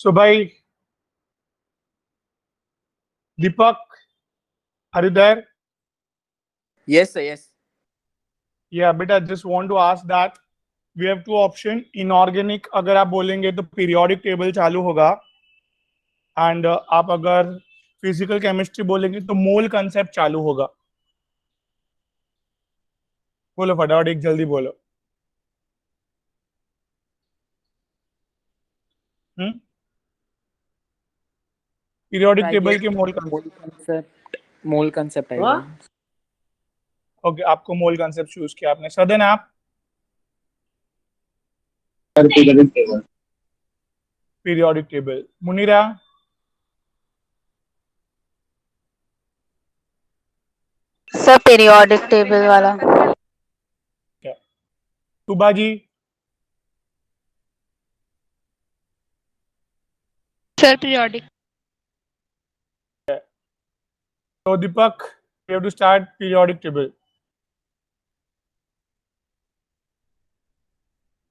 So bhai, Deepak, are you there? Yes, sir. Yes. Yeah, but I just want to ask that we have two option. Inorganic अगर आप बोलेंगे तो periodic table चालू होगा, and आप अगर physical chemistry बोलेंगे तो mole concept चालू होगा. बोलो फटाफट, एक जल्दी बोलो. पीरियोडिक I टेबल guess के मोल कंसेप्ट. mole concept आएगा. ओके, आपको मोल कंसेप्ट चूज किया आपने. सदन आप periodic table. Munira sir periodic table वाला. तुबा जी सर पीरियोडिक. तो दीपक, we have to start periodic table.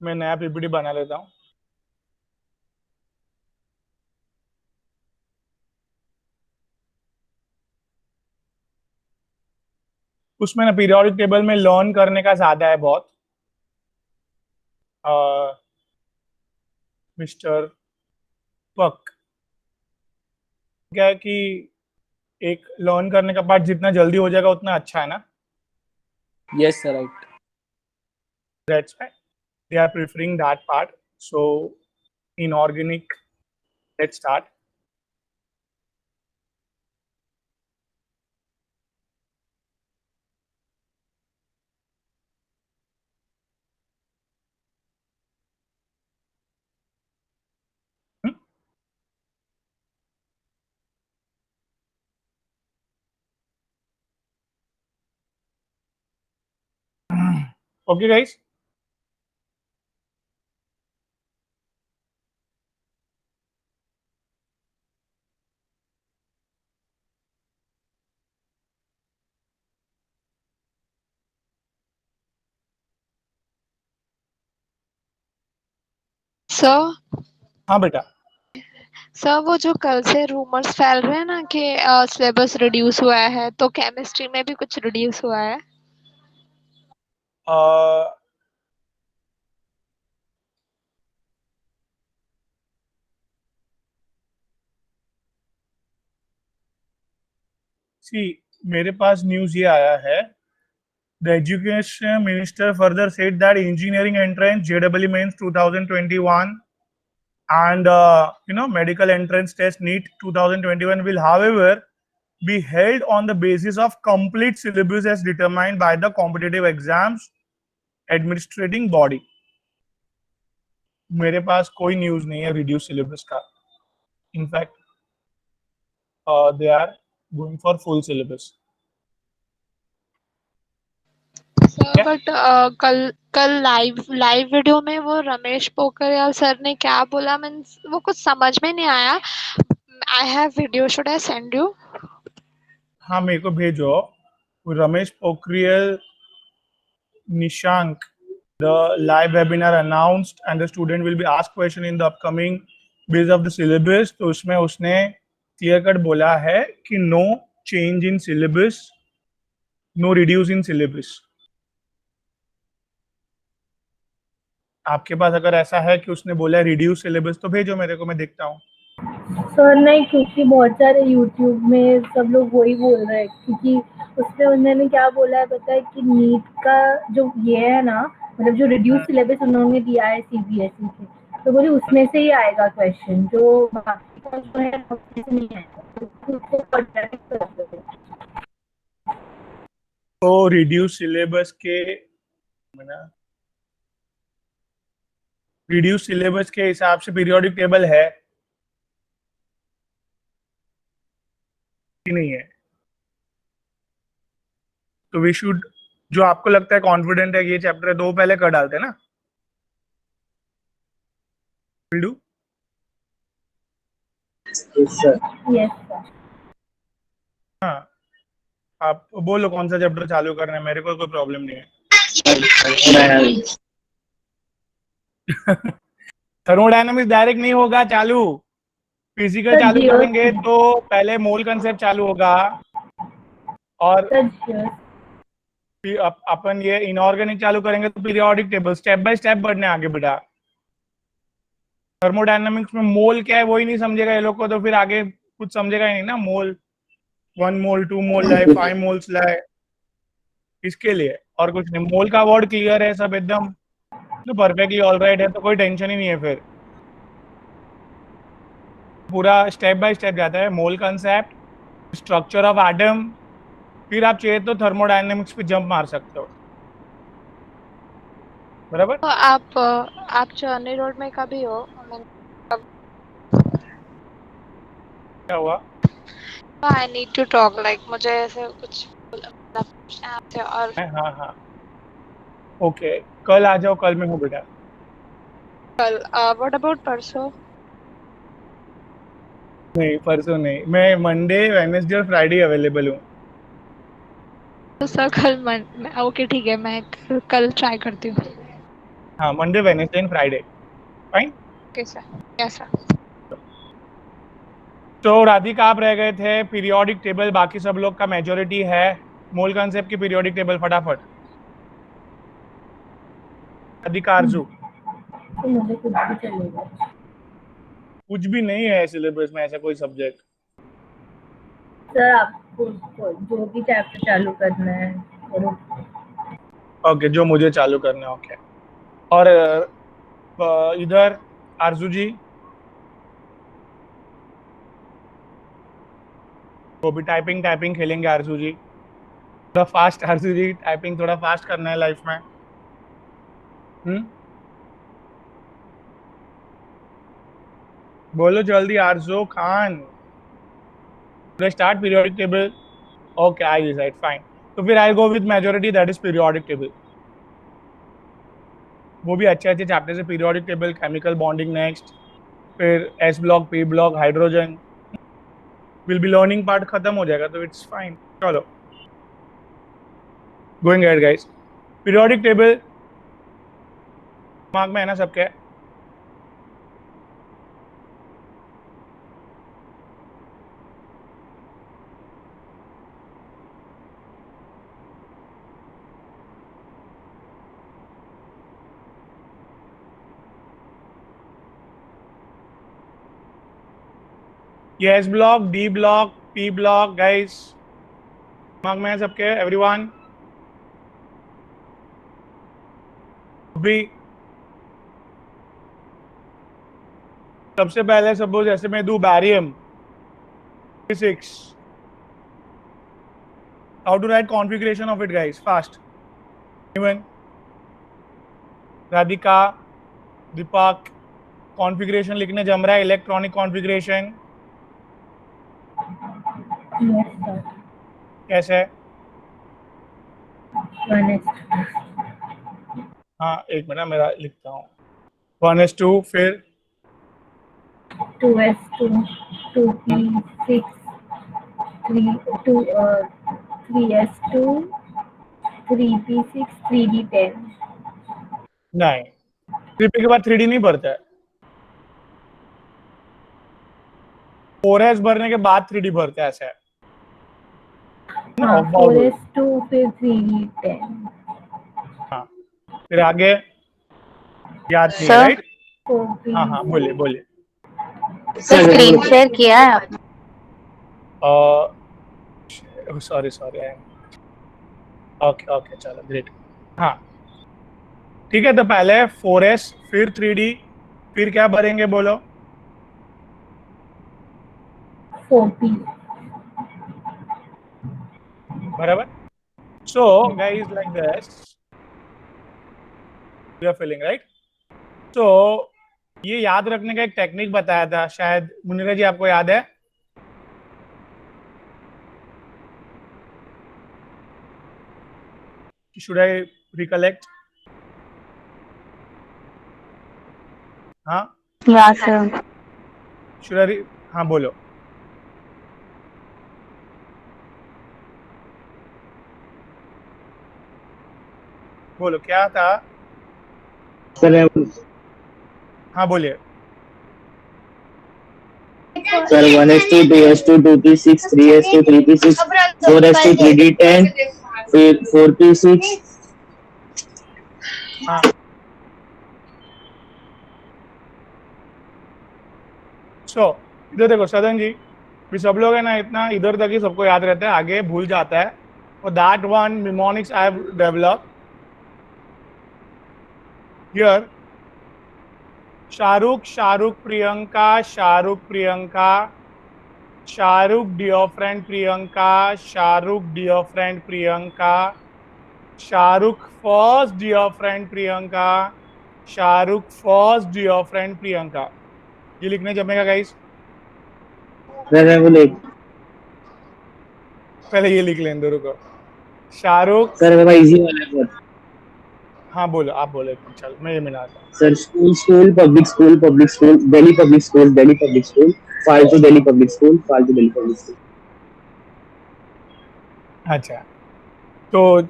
मैं नया पीपीटी बना लेता हूँ. उसमें ना पीरियोडिक टेबल में लर्न करने का ज्यादा है बहुत. मिस्टर पक, क्या है कि एक लर्न करने का पार्ट जितना जल्दी हो जाएगा उतना अच्छा है ना. Yes, sir. Right. That's why they are preferring that part. So inorganic, let's start. Okay guys. Sir हाँ बेटा. सर वो जो कल से रूमर्स फैल रहे हैं ना कि सिलेबस रिड्यूस हुआ है, तो केमिस्ट्री में भी कुछ रिड्यूस हुआ है. मेरे पास न्यूज ये आया है. The Education Minister further said that engineering entrance JEE Mains 2021 and medical entrance test NEET 2021 will, however, be held on the basis of complete syllabus as determined by the competitive exams administrating body. मेरे पास कोई news नहीं है reduce syllabus का. In fact they are going for full syllabus. Sir but कल live video में वो Ramesh Pokhriyal sir ने क्या बोला, मीन्स वो कुछ समझ में नहीं आया. I have video, should I send you? हाँ, मेरे को भेजो. Ramesh Pokhriyal Nishank, the live webinar announced and the student will be asked question in the upcoming based of the syllabus. तो उसमें उसने clear cut बोला है कि no change in syllabus, no reduce in syllabus. आपके पास अगर ऐसा है कि उसने बोला रिड्यूस सिलेबस तो भेजो मेरे को, मैं देखता हूँ. सर नहीं, क्योंकि बहुत सारे यूट्यूब में सब लोग वही बोल रहे हैं, क्योंकि उसमें उन्होंने क्या बोला है पता है कि नीट का जो ये है ना, मतलब जो रिड्यूस सिलेबस उन्होंने दिया है सीबीएसई के, तो बोले उसमें से ही आएगा क्वेश्चन, जो बाकी का जो है उसमें से नहीं आएगा. तो रिड्यूस सिलेबस के हिसाब से पीरियोडिक टेबल है कि नहीं है. तो वी शुड, जो आपको लगता है कॉन्फिडेंट है कि ये चैप्टर 2 पहले कर डालते हैं ना. Will do. Yes sir. हाँ, आप बोलो कौन सा चैप्टर चालू करना है, मेरे को कोई प्रॉब्लम नहीं है. थर्मोडायनामिक्स डायरेक्ट नहीं होगा चालू. फिजिकल सर, चालू जियो करेंगे तो पहले मोल कंसेप्ट चालू होगा और सर जियो फिर अपन ये इनऑर्गेनिक चालू करेंगे तो periodic table step by step बढ़ने आगे बढ़ा। थर्मोडायनामिक्स में मोल क्या है वही नहीं समझेगा ये लोग को, तो फिर आगे कुछ समझेगा ही नहीं ना। मोल 1 मोल 2 मोल लाए 5 मोल्स लाए, इसके लिए और कुछ नहीं। मोल का वर्ड क्लियर है सब एकदम, तो परफेक्टली ऑलराइट है, तो कोई टेंशन ही नहीं है। फिर पूरा स्टेप बाय स्टेप जाता है। मोल कंसेप्ट, स्ट्रक्चर ऑफ एटम, फिर आप चाहिए तो थर्मोडायनेमिक्स पे जंप मार सकते हो। बराबर। तो आप चर्नी रोड में कभी हो? क्या हुआ? I need to talk, like मुझे ऐसे कुछ मतलब पूछना है आपसे। और हाँ हाँ, ओके, कल आ जाओ, कल मैं हूँ बेटा। कल व्हाट अबाउट परसों? नहीं परसों नहीं, मैं मंडे वेडनेसडे और फ्राइडे अवेलेबल हूँ। तो सर कल ओके ठीक है, मैं कल ट्राई करती हूँ। हाँ, Monday Wednesday and Friday, fine. Okay sir, yes sir. तो राधिका आप रह गए थे पीरियोडिक टेबल, बाकी सब लोग का मेजोरिटी है मोल कंसेप्ट की पीरियोडिक टेबल। फटाफट राधिका, आरजू। तो मुझे कुछ भी चलेगा कुछ भी नहीं है सिलेबस में ऐसा कोई सब्जेक्ट। सर। आपको जो भी चैप्टर चालू करना है करो। ओके, जो मुझे चालू करना है, ओके। और इधर आरजू जी, वो भी टाइपिंग टाइपिंग खेलेंगे आरजू जी। थोड़ा फास्ट आरजू जी, टाइपिंग थोड़ा फास्ट करना है लाइफ में। बोलो जल्दी Arzoo Khan. Start periodic table. Okay, I decide, fine. तो फिर I go with majority, that is periodic table. वो भी अच्छे अच्छे चैप्टर है। Periodic table, chemical bonding next, फिर S block, P block, hydrogen, will be learning part खत्म हो जाएगा, तो इट्स फाइन। चलो going ahead guys. Periodic table दिमाग में है ना सबके? ये S block, D block, P block guys दिमाग में है सबके? एवरीवन भी सबसे पहले सपोज ऐसे मैं दूं barium 6, how to write configuration of it guys fast? Even Radhika, Deepak, configuration लिखने जम रहा है, इलेक्ट्रॉनिक कॉन्फ़िगरेशन यस सर। कैसे है? 1s2 हाँ एक मिनट मेरा लिखता हूँ। 1s2, फिर 2s2 2p6 3s2 3p6 3d10। नहीं, 3p के बाद 3d नहीं भरता है। 4s भरने के बाद 3d भरता है, ऐसा है ना? हाँ, ऑफ 4s2 फिर 3d10। हाँ, फिर आगे याद नहीं है, सर राइट? 4p हाँ हाँ, बोलिए बोलिए। सर स्क्रीन शेयर किया है आपने? सॉरी सॉरी, ओके ओके, चलो ग्रेट। हाँ ठीक है, तो पहले 4s फिर 3d, फिर क्या भरेंगे बोलो? 4p। बराबर। So guys like this you are feeling right. तो ये याद रखने का एक टेक्निक बताया था शायद, मुनीरा जी आपको याद है? Should I recollect? हाँ या सर। शुड आई, हाँ बोलो। बोलो क्या था? हाँ बोलिए। Sir, 1s2, 2s2, 2p6, 3s2, 3p6, 4s2, 3d10, फिर 4p6. हाँ सो इधर देखो सदन जी, भी सब लोग है ना, इतना इधर तक ही सबको याद रहता है, आगे भूल जाता है. For that one mnemonics I have developed here. Shahrukh, Shahrukh Priyanka, Shahrukh Priyanka, Shahrukh dear friend Priyanka, Shahrukh dear friend Priyanka, Shahrukh first dear friend Priyanka, Shahrukh first dear friend Priyanka. ये लिखने जमेगा गाइस? Sir, बोले. पहले ये लिख लें दो, रुको. शाहरुख. Sir, बाबा easy वाला है. हाँ बोलो, आप बोलो. चल मैं ये मिलाता हूँ. Sir, school, public school, Delhi public school, Delhi public school, फालतू Delhi public school, फालतू Delhi public school. अच्छा, तो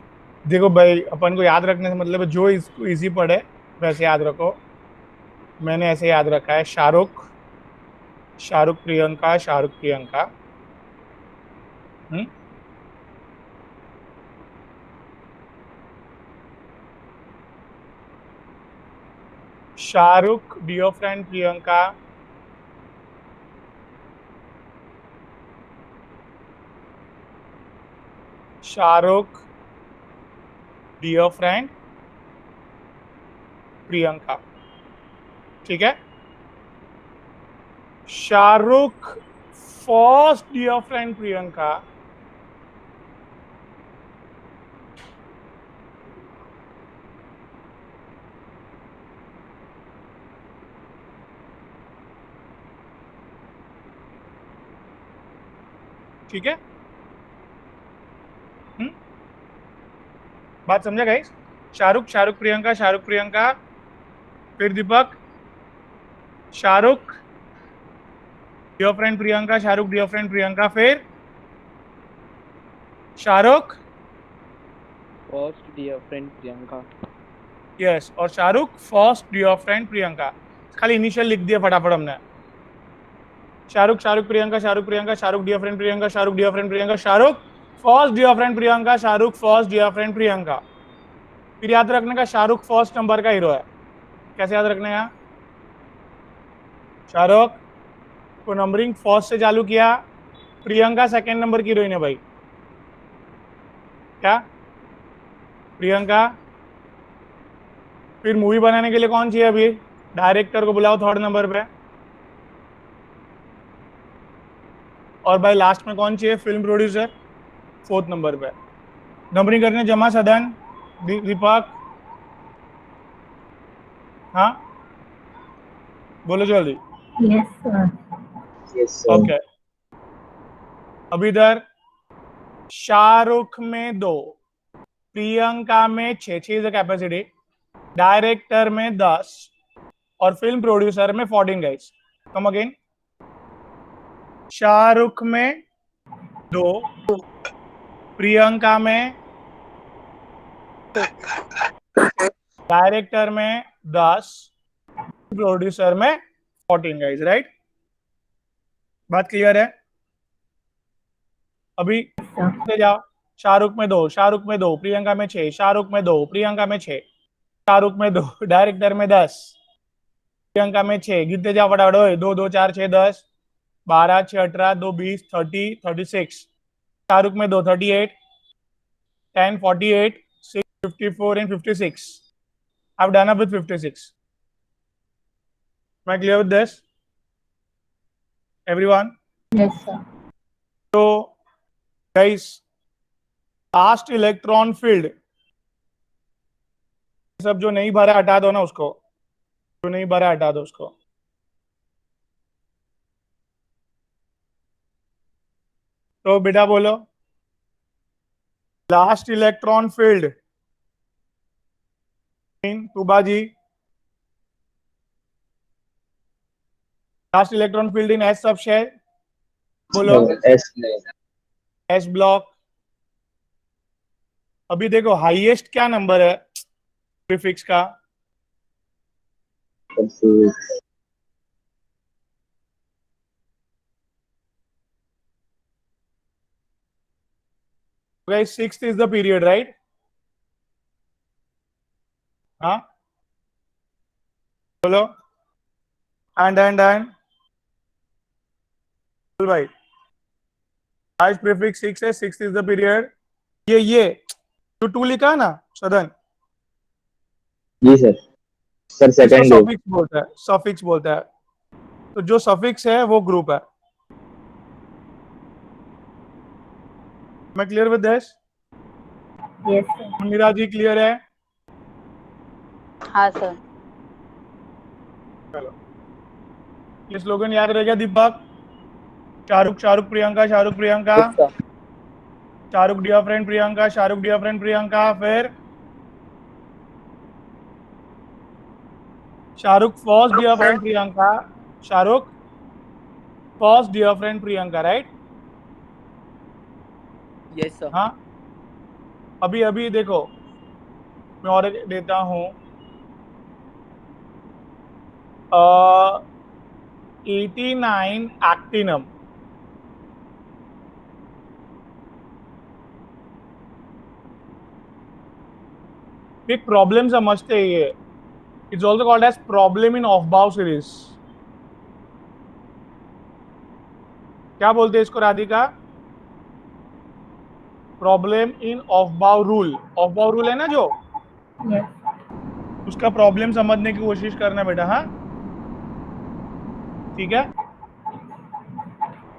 देखो भाई, अपन को याद रखने से मतलब है, जो इसको इजी पड़े वैसे याद रखो. मैंने ऐसे याद रखा है, Shahrukh, Shahrukh Priyanka, Shahrukh Priyanka. Shahrukh dear friend Priyanka, Shahrukh dear friend Priyanka. ठीक है. Shahrukh first dear friend Priyanka, ठीक है. बात समझा गाइस? शाहरुख, शाहरुख प्रियंका, शाहरुख प्रियंका, फिर Deepak, Shahrukh dear friend Priyanka, Shahrukh dear friend Priyanka, फिर Shahrukh first dear friend Priyanka. Yes, और Shahrukh first dear friend Priyanka. खाली इनिशियल लिख दिया फटाफट हमने. Shahrukh, Shahrukh Priyanka, Shahrukh Priyanka, Shahrukh dear friend Priyanka, Shahrukh dear friend Priyanka, Shahrukh first dear friend Priyanka, Shahrukh first dear friend Priyanka. फिर याद रखने का, शाहरुख फर्स्ट नंबर का हीरो है. कैसे याद रखने का? शाहरुख को नंबरिंग फर्स्ट से चालू किया, प्रियंका सेकंड नंबर की हीरोइन है भाई. क्या प्रियंका? फिर मूवी बनाने के लिए कौन चाहिए अभी? डायरेक्टर को बुलाओ थर्ड नंबर पे. और भाई लास्ट में कौन चाहिए? फिल्म प्रोड्यूसर फोर्थ नंबर पे. नंबरिंग करने जमा सदन, दीपक. हाँ बोलो जल्दी. Yes sir. Yes, sir. Okay. अब इधर शाहरुख में 2, प्रियंका में 6 कैपेसिटी, डायरेक्टर में 10 और फिल्म प्रोड्यूसर में 14 गाइस. Come again. शाहरुख में 2, प्रियंका में, डायरेक्टर में 10, प्रोड्यूसर में 14 गाइस. राइट? बात क्लियर है? अभी जाओ. शाहरुख में 2, शाहरुख में 2, प्रियंका में 6, शाहरुख में 2, प्रियंका में 6, शाहरुख में 2, डायरेक्टर में 10, प्रियंका में 6. गिनते जाओ फटाफट. 2 2 4 6 10, 12 6 18, 2 20, 30 36. शाहरुख में 2 38, 10 48, 6 54 and 56. I've done up with 56. Am I clear with this? Everyone? Yes sir. तो गाइस, लास्ट इलेक्ट्रॉन फील्ड, सब जो नहीं भरा हटा दो ना उसको. जो नहीं भरा हटा दो उसको. तो बेटा बोलो, last electron field. Tuba ji, last electron field in S sub shell बोलो. S block. अभी देखो हाईएस्ट क्या नंबर है प्रीफिक्स का? Guys, sixth is the period, right? हाँ बोलो. And बोल भाई. आज प्रीफिक्स 6 है, 6 is the period. ये जो 2 लिखा है ना सदन, जी सर. सर इसको सेकंड ग्रुप. सफिक्स बोलता है. सफिक्स बोलता है. तो जो सफिक्स है वो ग्रुप है. मैं clear with this? Yes sir. Munira ji clear है? हाँ सर. चलो, ये स्लोगन याद रह गया Deepak? Shahrukh Priyanka, Shahrukh Priyanka, Yes, sir. Shahrukh dear friend Priyanka, Shahrukh dear friend Priyanka. फिर Shahrukh first dear friend Priyanka, Shahrukh first dear friend Priyanka, right? Yes, sir. हाँ. अभी देखो, मैं और एक देता हूँ. 89 एक्टिनम. एक प्रॉब्लम समझते हैं ये. It's also called as problem in Aufbau series. क्या बोलते हैं इसको Radhika? Problem in Aufbau rule. Aufbau rule है ना जो, यस. उसका प्रॉब्लम समझने की कोशिश करना बेटा. हाँ ठीक है,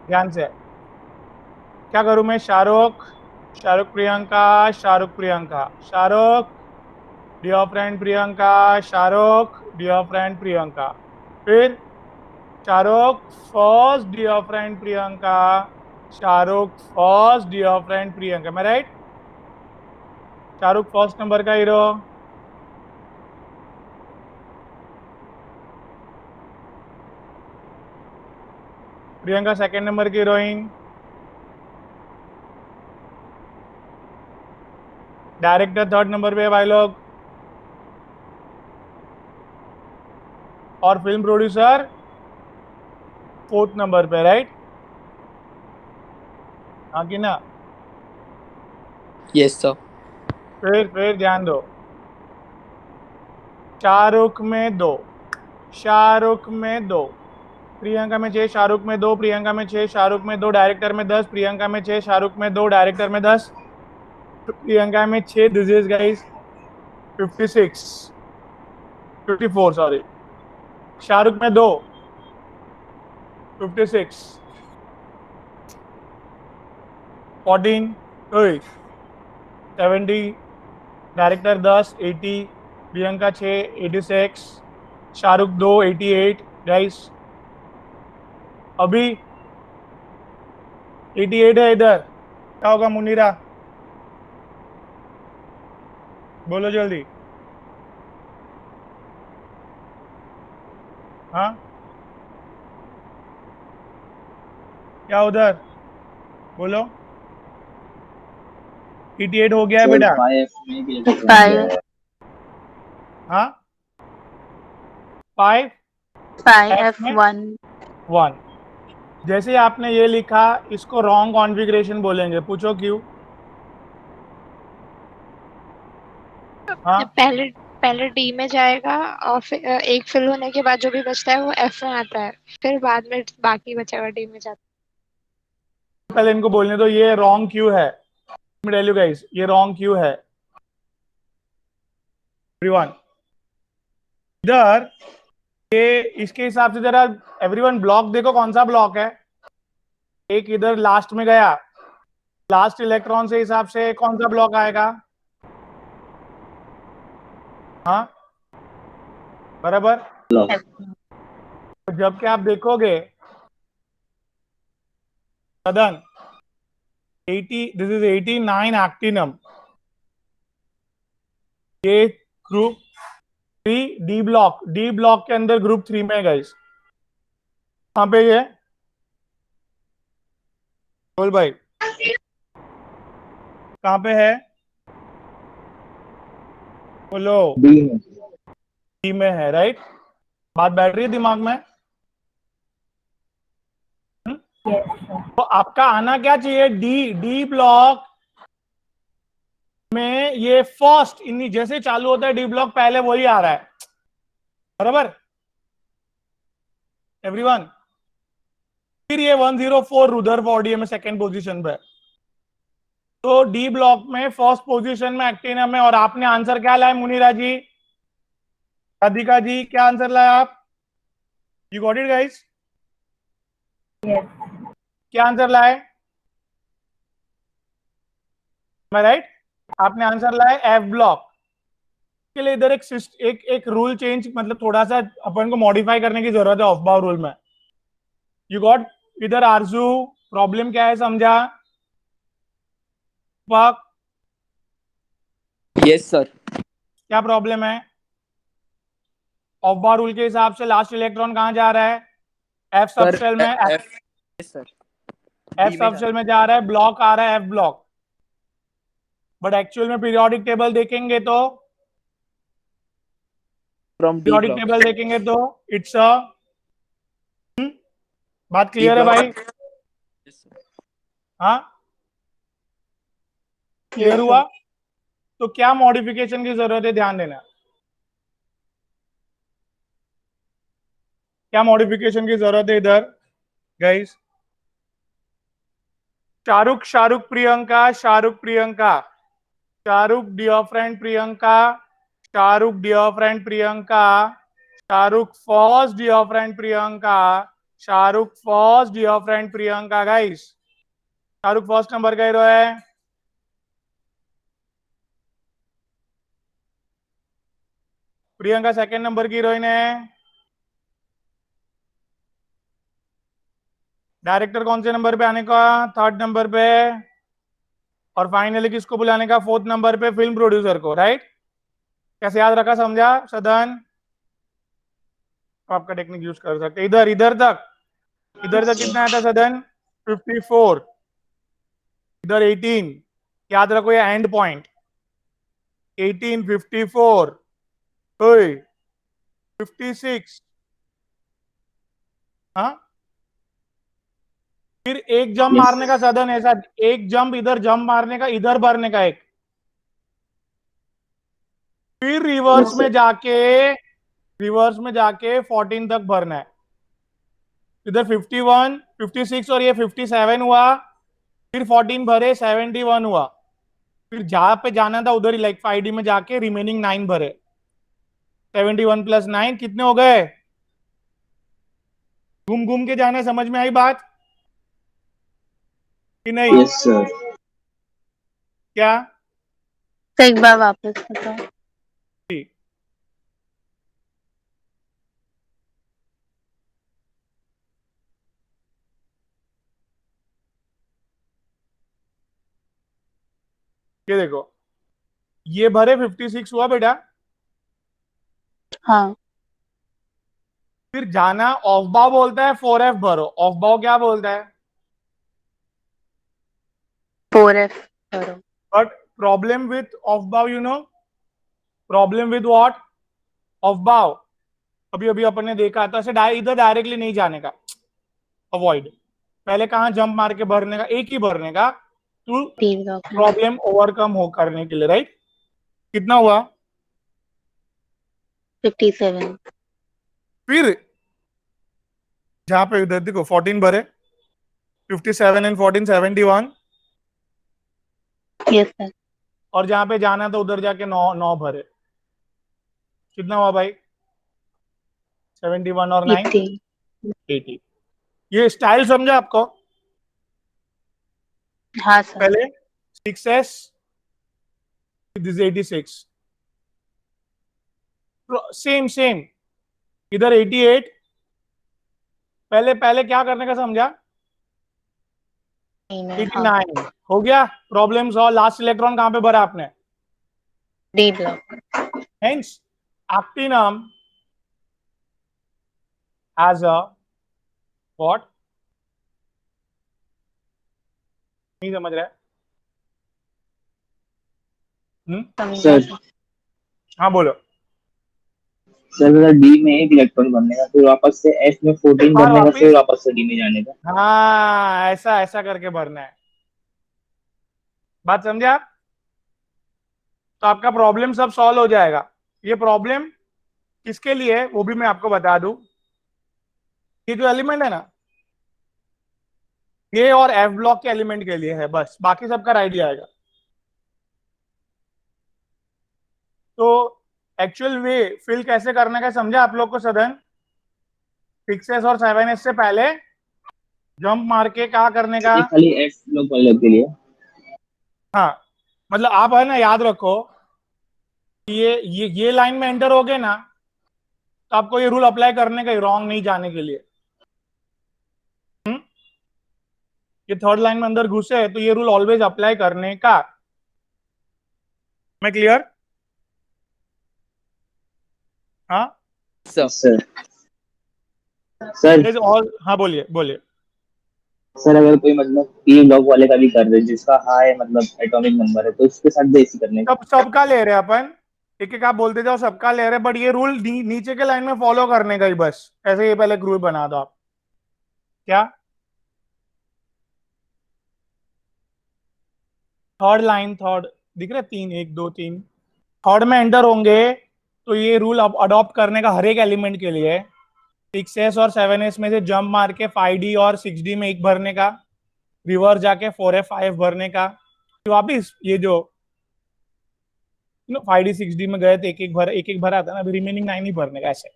ध्यान से. क्या करूं मैं? Shahrukh Priyanka, Shahrukh Priyanka, Shahrukh dear friend Priyanka, Shahrukh dear friend Priyanka. फिर Shahrukh first dear friend Priyanka, Shahrukh first dear friend Priyanka. मैं राइट? शाहरुख फर्स्ट नंबर का हीरो, प्रियंका सेकंड नंबर की हीरोइन, डायरेक्टर थर्ड नंबर पे है भाई लोग, और फिल्म प्रोड्यूसर फोर्थ नंबर पे, राइट? हाँ कि ना? Yes, sir. फिर ध्यान दो. शाहरुख में 2, शाहरुख में 2, प्रियंका में 6, शाहरुख में 2, प्रियंका में 6, शाहरुख में 2, डायरेक्टर में 10, प्रियंका में 6, शाहरुख में 2, डायरेक्टर में 10, प्रियंका में 6. This is guys 54 sorry. Shahrukh में 2, 56, 14, 70, डायरेक्टर 10, 80, प्रियंका 6, 86, शाहरुख 2, 88. गाइस अभी 88 है इधर. क्या होगा मुनीरा? बोलो जल्दी. हाँ क्या उधर? बोलो. 88 हो गया है बेटा. 5 हाँ 5 F1. 1. जैसे आपने ये लिखा, इसको रॉन्ग कॉन्फ़िगरेशन बोलेंगे. पूछो क्यों? हाँ पहले डी में जाएगा और फिर एक फिल होने के बाद जो भी बचता है वो एफ में आता है, फिर बाद में बाकी बचा हुआ डी में जाता है. पहले इनको बोलने दो ये रॉन्ग क्यों है. टेल यू गाइस ये रॉन्ग क्यों है. एवरीवन इधर ये इसके हिसाब से जरा एवरीवन ब्लॉक देखो कौन सा ब्लॉक है. एक इधर लास्ट में गया, लास्ट इलेक्ट्रॉन से हिसाब से कौन सा ब्लॉक आएगा? हाँ बराबर. तो जबकि आप देखोगे सदन 80, दिस इज 89 एक्टिनम. ये ग्रुप 3 डी ब्लॉक के अंदर ग्रुप 3 में है गाइस. कहाँ पे ये? बोल भाई कहाँ पे है? बोलो. डी में है, राइट? बात बैठ रही है दिमाग में? Yes sir. तो आपका आना क्या चाहिए? डी ब्लॉक में ये फर्स्ट इन्हीं जैसे चालू होता है डी ब्लॉक पहले वही आ रहा है, बराबर एवरीवन। फिर ये 104 रुदरफोर्ड में सेकंड पोजीशन पे। तो डी ब्लॉक में फर्स्ट पोजीशन में एक्टिनम है। और आपने आंसर क्या लाया मुनीरा जी, राधिका जी, क्या आंसर लाया आप? You got it guys? Yes. क्या आंसर लाए? मैं राइट? आपने आंसर लाया एफ ब्लॉक के लिए। इधर एक रूल चेंज, मतलब थोड़ा सा अपन को मॉडिफाई करने की जरूरत है ऑफ बाउ रूल में। You got? इधर आरजू प्रॉब्लम क्या है समझा? पाक यस सर। क्या प्रॉब्लम है? ऑफ बाउ रूल के हिसाब से लास्ट इलेक्ट्रॉन कहां जा रहा है? एफ सबशेल में। Yes sir. एफ सबशेल में जा रहा है, ब्लॉक आ रहा है एफ ब्लॉक। बट एक्चुअल में पीरियोडिक टेबल देखेंगे तो पीरियोडिक टेबल देखेंगे तो इट्स अ बात क्लियर है भाई? हाँ क्लियर हुआ? तो क्या मॉडिफिकेशन की जरूरत है, ध्यान देना। क्या मॉडिफिकेशन की जरूरत है इधर guys? Shahrukh Shahrukh Priyanka, Shahrukh Priyanka, Shahrukh dear friend Priyanka, Shahrukh dear friend Priyanka, Shahrukh first dear friend Priyanka, Shahrukh first dear friend Priyanka guys. Shahrukh first number का हीरो है। प्रियंका सेकंड नंबर की हीरोइन है। डायरेक्टर कौन से नंबर पे आने का? थर्ड नंबर पे। और फाइनली किसको बुलाने का? फोर्थ नंबर पे, फिल्म प्रोड्यूसर को, राइट? कैसे याद रखा, समझा सदन? आपका टेक्निक यूज कर सकते। इधर इधर तक कितना आया था सदन? 54। इधर 18, याद रखो ये एंड पॉइंट। 18, 54, 56। हाँ, फिर एक जंप Yes. मारने का सदन, ऐसा एक जंप इधर, जंप मारने का इधर, भरने का एक, फिर रिवर्स Yes, में sir. जाके 14 तक भरना है। इधर 51, 56 और ये 57 हुआ। फिर 14 भरे, 71 हुआ। फिर जहां पे जाना था उधर ही लाइक 5D में जाके रिमेनिंग 9 भरे। 71 + 9 कितने हो गए? घूम घूम के जाना। समझ में आई बात कि नहीं? Yes, sir. क्या? तो एक बार वापस बताओ। ये देखो, ये भरे 56 हुआ बेटा। हाँ, फिर जाना ऑफ बाउ बोलता है 4F भरो। ऑफ बाउ क्या बोलता है? 4F करो। बट प्रॉब्लम विथ ऑफ बाउ, you know problem with what? Of बाउ अभी अभी अपन ने देखा था, ऐसे इधर डायरेक्टली नहीं जाने का, अवॉइड। पहले कहां जंप मार के भरने का? एक ही भरने का, टू डी ब्लॉक में प्रॉब्लम ओवरकम हो करने के लिए, राइट? कितना हुआ? 57। फिर जहां पे इधर देखो 14 भरे, 57 एंड 14, 71। Yes sir. और जहां पे जाना था उधर जाके 9 भरे। कितना हुआ भाई? 71 और 9, 80। 80। ये स्टाइल समझा आपको? हाँ सर। पहले 6S, दिस 86, सेम सेम। इधर 88। पहले पहले क्या करने का समझा? हाँ, 89 हो गया। Problem solve. लास्ट इलेक्ट्रॉन कहां पे भरा आपने? D block. Hence, actinum as a what? नहीं समझ रहा है? Sir. हाँ बोलो। सर डी में एक इलेक्ट्रॉन बनने का, फिर वापस से एफ में 14 और बनने का, वापिस फिर वापस से डी में जाने का। हाँ, ऐसा ऐसा करके भरना है। बात समझे आप? तो आपका प्रॉब्लम सब सॉल्व हो जाएगा। ये प्रॉब्लम किसके लिए है वो भी मैं आपको बता दूं। ये जो एलिमेंट है ना, ये और एफ ब्लॉक के एलिमेंट के लिए है बस, बाकी सबका राइट जाएगा। तो एक्चुअल वे फिल कैसे करने का समझा आप लोग को सदन? 6s और 7s से पहले जंप मार के क्या करने का। ये खाली एफ ब्लॉक वाले के लिए। हाँ, मतलब आप है ना याद रखो कि ये लाइन में एंटर हो गए ना, तो आपको ये रूल अप्लाई करने का, रॉन्ग नहीं जाने के लिए। ये थर्ड लाइन में अंदर घुसे तो ये रूल ऑलवेज अप्लाई करने का। मैं क्लियर? हाँ सर सर सर और हाँ बोलिए बोलिए। सर अगर कोई मतलब पी ब्लॉक वाले का भी कर दे जिसका हाई मतलब एटॉमिक नंबर है तो उसके साथ भी ऐसी करने का। सबका ले रहे हैं अपन, एक एक आप बोलते जाओ, सबका ले रहे हैं, बट ये रूल नीचे के लाइन में फॉलो करने का ही बस। ऐसे ये पहले रूल बना दो आप। क्या थर्ड लाइन, थर्ड दिख रहा है, 3 1 2 3, थर्ड में एंटर होंगे तो ये रूल अब अडॉप्ट करने का हर एक एलिमेंट के लिए। 6s और 7s में से जंप मार के 5d और 6d में एक भरने का, रिवर्स जाके 4f 5 भरने का, फिर वापिस ये जो 5d 6d में गए थे एक एक भरा था ना, अभी रिमेनिंग 9 ही भरने का। ऐसे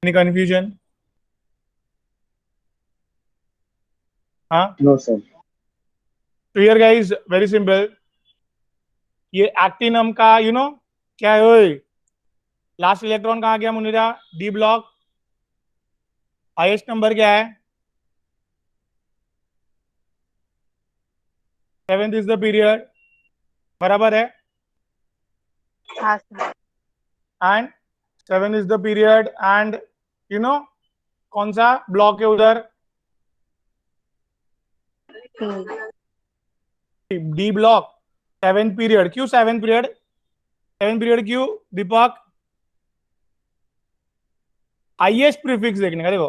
एनी कंफ्यूजन? हाँ no sir. Clear guys, very simple. ये एक्टिनम का क्या है ओए? लास्ट इलेक्ट्रॉन कहाँ गया Munira? D block. Highest number क्या है? 7th इज द पीरियड, बराबर है। हाँ sir. And 7 is the period and कौन सा ब्लॉक है उधर? D block. 7th period. क्यों 7th पीरियड? 7th पीरियड क्यों दीपक? हाईएस्ट प्रीफिक्स देखने का। देखो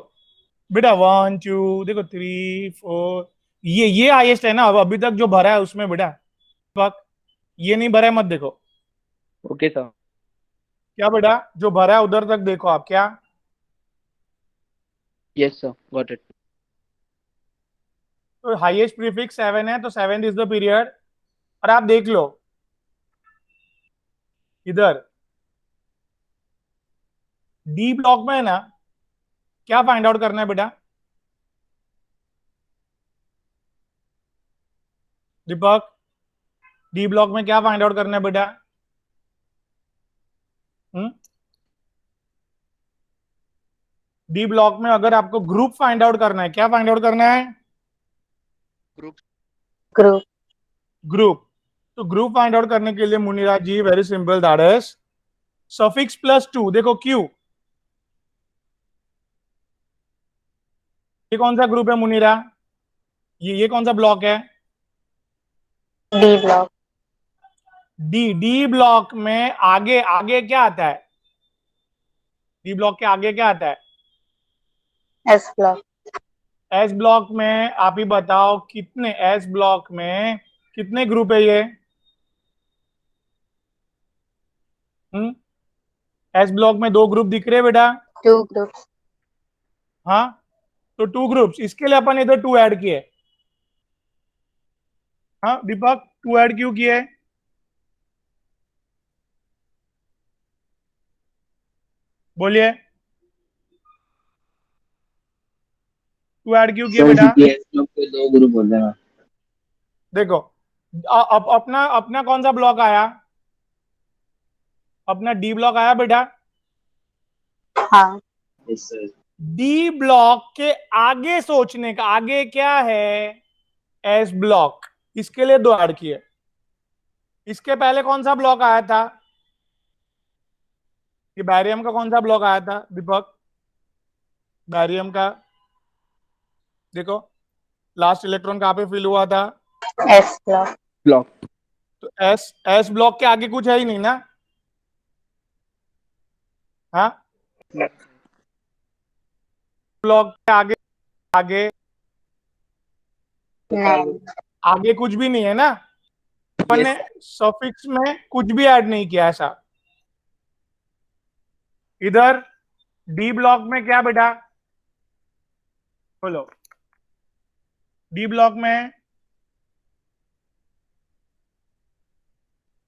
बेटा 1 2 देखो 3 4, ये हाईएस्ट है ना अभी तक जो भरा है उसमें बेटा। दीपक ये नहीं भरा है मत देखो। Okay sir. क्या बेटा जो भरा है उधर तक देखो आप। क्या यस सर, गॉट इट। तो हाईएस्ट प्रीफिक्स 7 है, तो 7th इज द पीरियड। और आप देख लो इधर डी ब्लॉक में है ना, क्या फाइंड आउट करना है बेटा? दीपक डी ब्लॉक में क्या फाइंड आउट करना है बेटा? डी ब्लॉक में अगर आपको ग्रुप फाइंड आउट करना है, क्या फाइंड आउट करना है? ग्रुप। ग्रुप। तो ग्रुप फाइंड आउट करने के लिए Munira ji very simple, that is suffix +2। देखो क्यू, ये कौन सा ग्रुप है मुनीरा? ये कौन सा ब्लॉक है? D block. डी ब्लॉक में आगे आगे क्या आता है? डी ब्लॉक के आगे क्या आता है? S block. एस ब्लॉक में आप ही बताओ कितने, एस ब्लॉक में कितने ग्रुप है ये? एस ब्लॉक में 2 ग्रुप दिख रहे हैं बेटा। 2 ग्रुप्स। हाँ, तो 2 ग्रुप्स, इसके लिए अपन इधर 2 ऐड किए। हाँ दीपक 2 ऐड क्यों किए? बोलिए 2 ऐड क्यों किए सर बेटा? क्योंकि एफ ब्लॉक के 2 ग्रुप होते हैं ना। देखो अपना अपना कौन सा ब्लॉक आया? अपना डी ब्लॉक आया बेटा। हाँ। Yes sir. डी ब्लॉक के आगे सोचने का, आगे क्या है? S block. इसके लिए 2 ऐड किए। इसके पहले कौन सा ब्लॉक आया था? ये बैरियम का कौन सा ब्लॉक आया था दीपक? बैरियम का देखो लास्ट इलेक्ट्रॉन कहां पे फिल हुआ था? S block. ब्लॉक। तो एस ब्लॉक के आगे कुछ है ही नहीं ना। हाँ, ब्लॉक के आगे आगे नहीं। आगे कुछ भी नहीं है ना, अपन ने सफिक्स में कुछ भी ऐड नहीं किया ऐसा। इधर डी ब्लॉक में क्या बेटा, बोलो। डी ब्लॉक में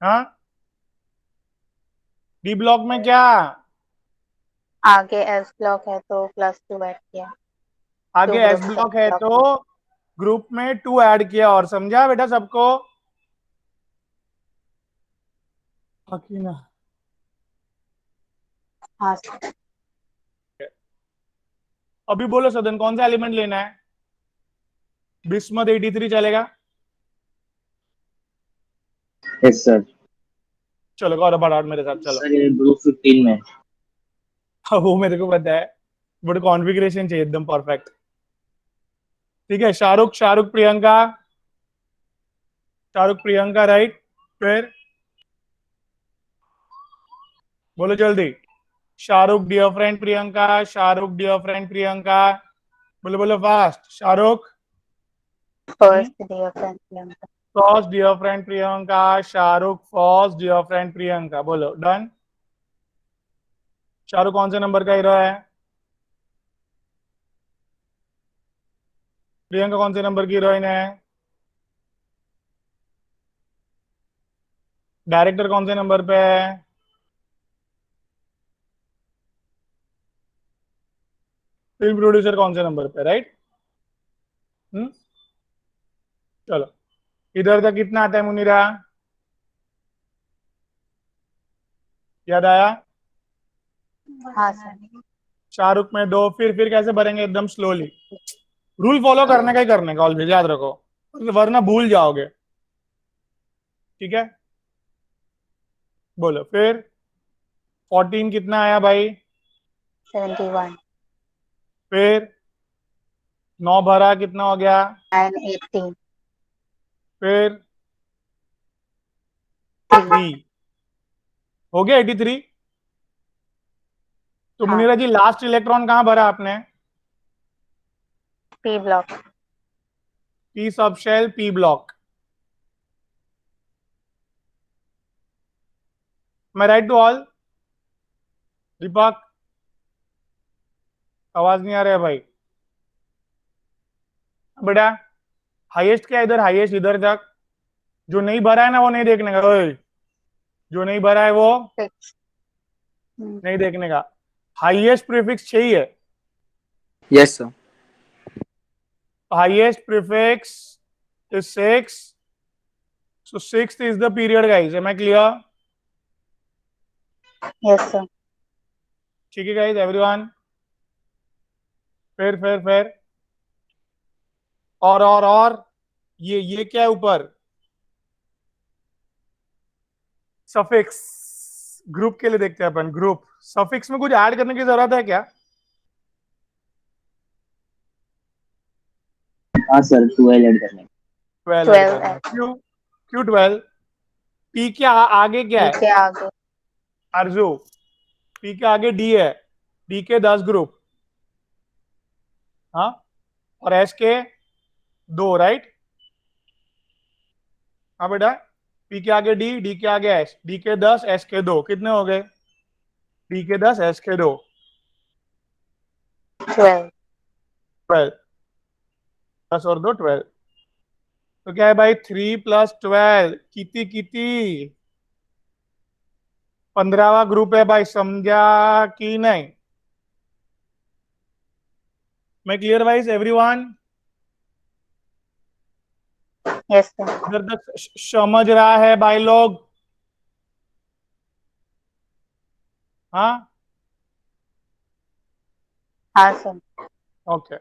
हाँ, डी ब्लॉक में क्या, आगे एस ब्लॉक है तो +2 ऐड किया। आगे Two S groups block of है block तो ग्रुप में 2 ऐड किया, और समझा बेटा सबको? बाकी ना, हाँ सर। अभी बोलो सदन कौन सा एलिमेंट लेना है? बिस्मथ 83 चलेगा? Yes sir. चलो गौरव बढ़ाओ मेरे साथ, चलो। सर ये ग्रुप 15 में। हाँ, वो मेरे को पता है, बट कॉन्फ़िगरेशन चाहिए एकदम परफेक्ट। ठीक है, शाहरुख शाहरुख प्रियंका, शाहरुख प्रियंका राइट। फिर बोलो जल्दी, Shahrukh dear friend Priyanka, Shahrukh dear friend Priyanka, बोलो बोलो fast. Shahrukh first dear friend Priyanka. First dear friend Priyanka, Shahrukh first dear friend Priyanka, बोलो डन। शाहरुख कौन से नंबर का हीरो है? प्रियंका कौन से नंबर की हीरोइन है? डायरेक्टर कौन से नंबर पे है? फिल्म प्रोड्यूसर कौन से नंबर पे, राइट? चलो, इधर तक कितना आता है मुनीरा, याद आया? हाँ सर। शाहरुख में 2, फिर कैसे भरेंगे? एकदम स्लोली, रूल फॉलो करने का ही करने का, ऑलवेज याद रखो, वरना भूल जाओगे। ठीक है, बोलो फिर। 14 कितना आया भाई? 71। फिर 9 भरा, कितना हो गया? 9 18। फिर 3 हो गया 83। तो हाँ। मुनीरा जी लास्ट इलेक्ट्रॉन कहाँ भरा आपने? P block. P sub shell, P block. मैं राइट टू ऑल? दीपक आवाज नहीं आ रहा है भाई बेटा। हाईएस्ट क्या है इधर? हाईएस्ट इधर तक, जो नहीं भरा है ना वो नहीं देखने का। ओए, जो नहीं भरा है वो 6। नहीं देखने का। हाईएस्ट प्रीफिक्स चाहिए? Yes, sir. Highest prefix is 6. So 6th is the period, guys. Am I clear? Yes sir. ठीक है guys, everyone. फिर और ये क्या है ऊपर? सफिक्स। ग्रुप के लिए देखते हैं अपन, ग्रुप सफिक्स में कुछ ऐड करने की जरूरत है क्या? हाँ सर 12 ऐड करने। 12 ऐड करना है। क्यों क्यों 12? पी के आगे क्या है? के आगे आरजू। पी के आगे डी है, डी के 10 ग्रुप, हाँ, और एस के 2, राइट? हाँ बेटा, पी के आगे डी, डी के आगे एस, डी के 10 एस के 2, कितने हो गए? डी के 10 एस के 2, 12। 12। 10 और 2 12। तो क्या है भाई? 3 + 12 किती 15वां ग्रुप है भाई, समझा कि नहीं? मैं clear wise everyone? Yes sir. इधर तक समझ रहा है भाई लोग? हाँ हाँ सर। ओके।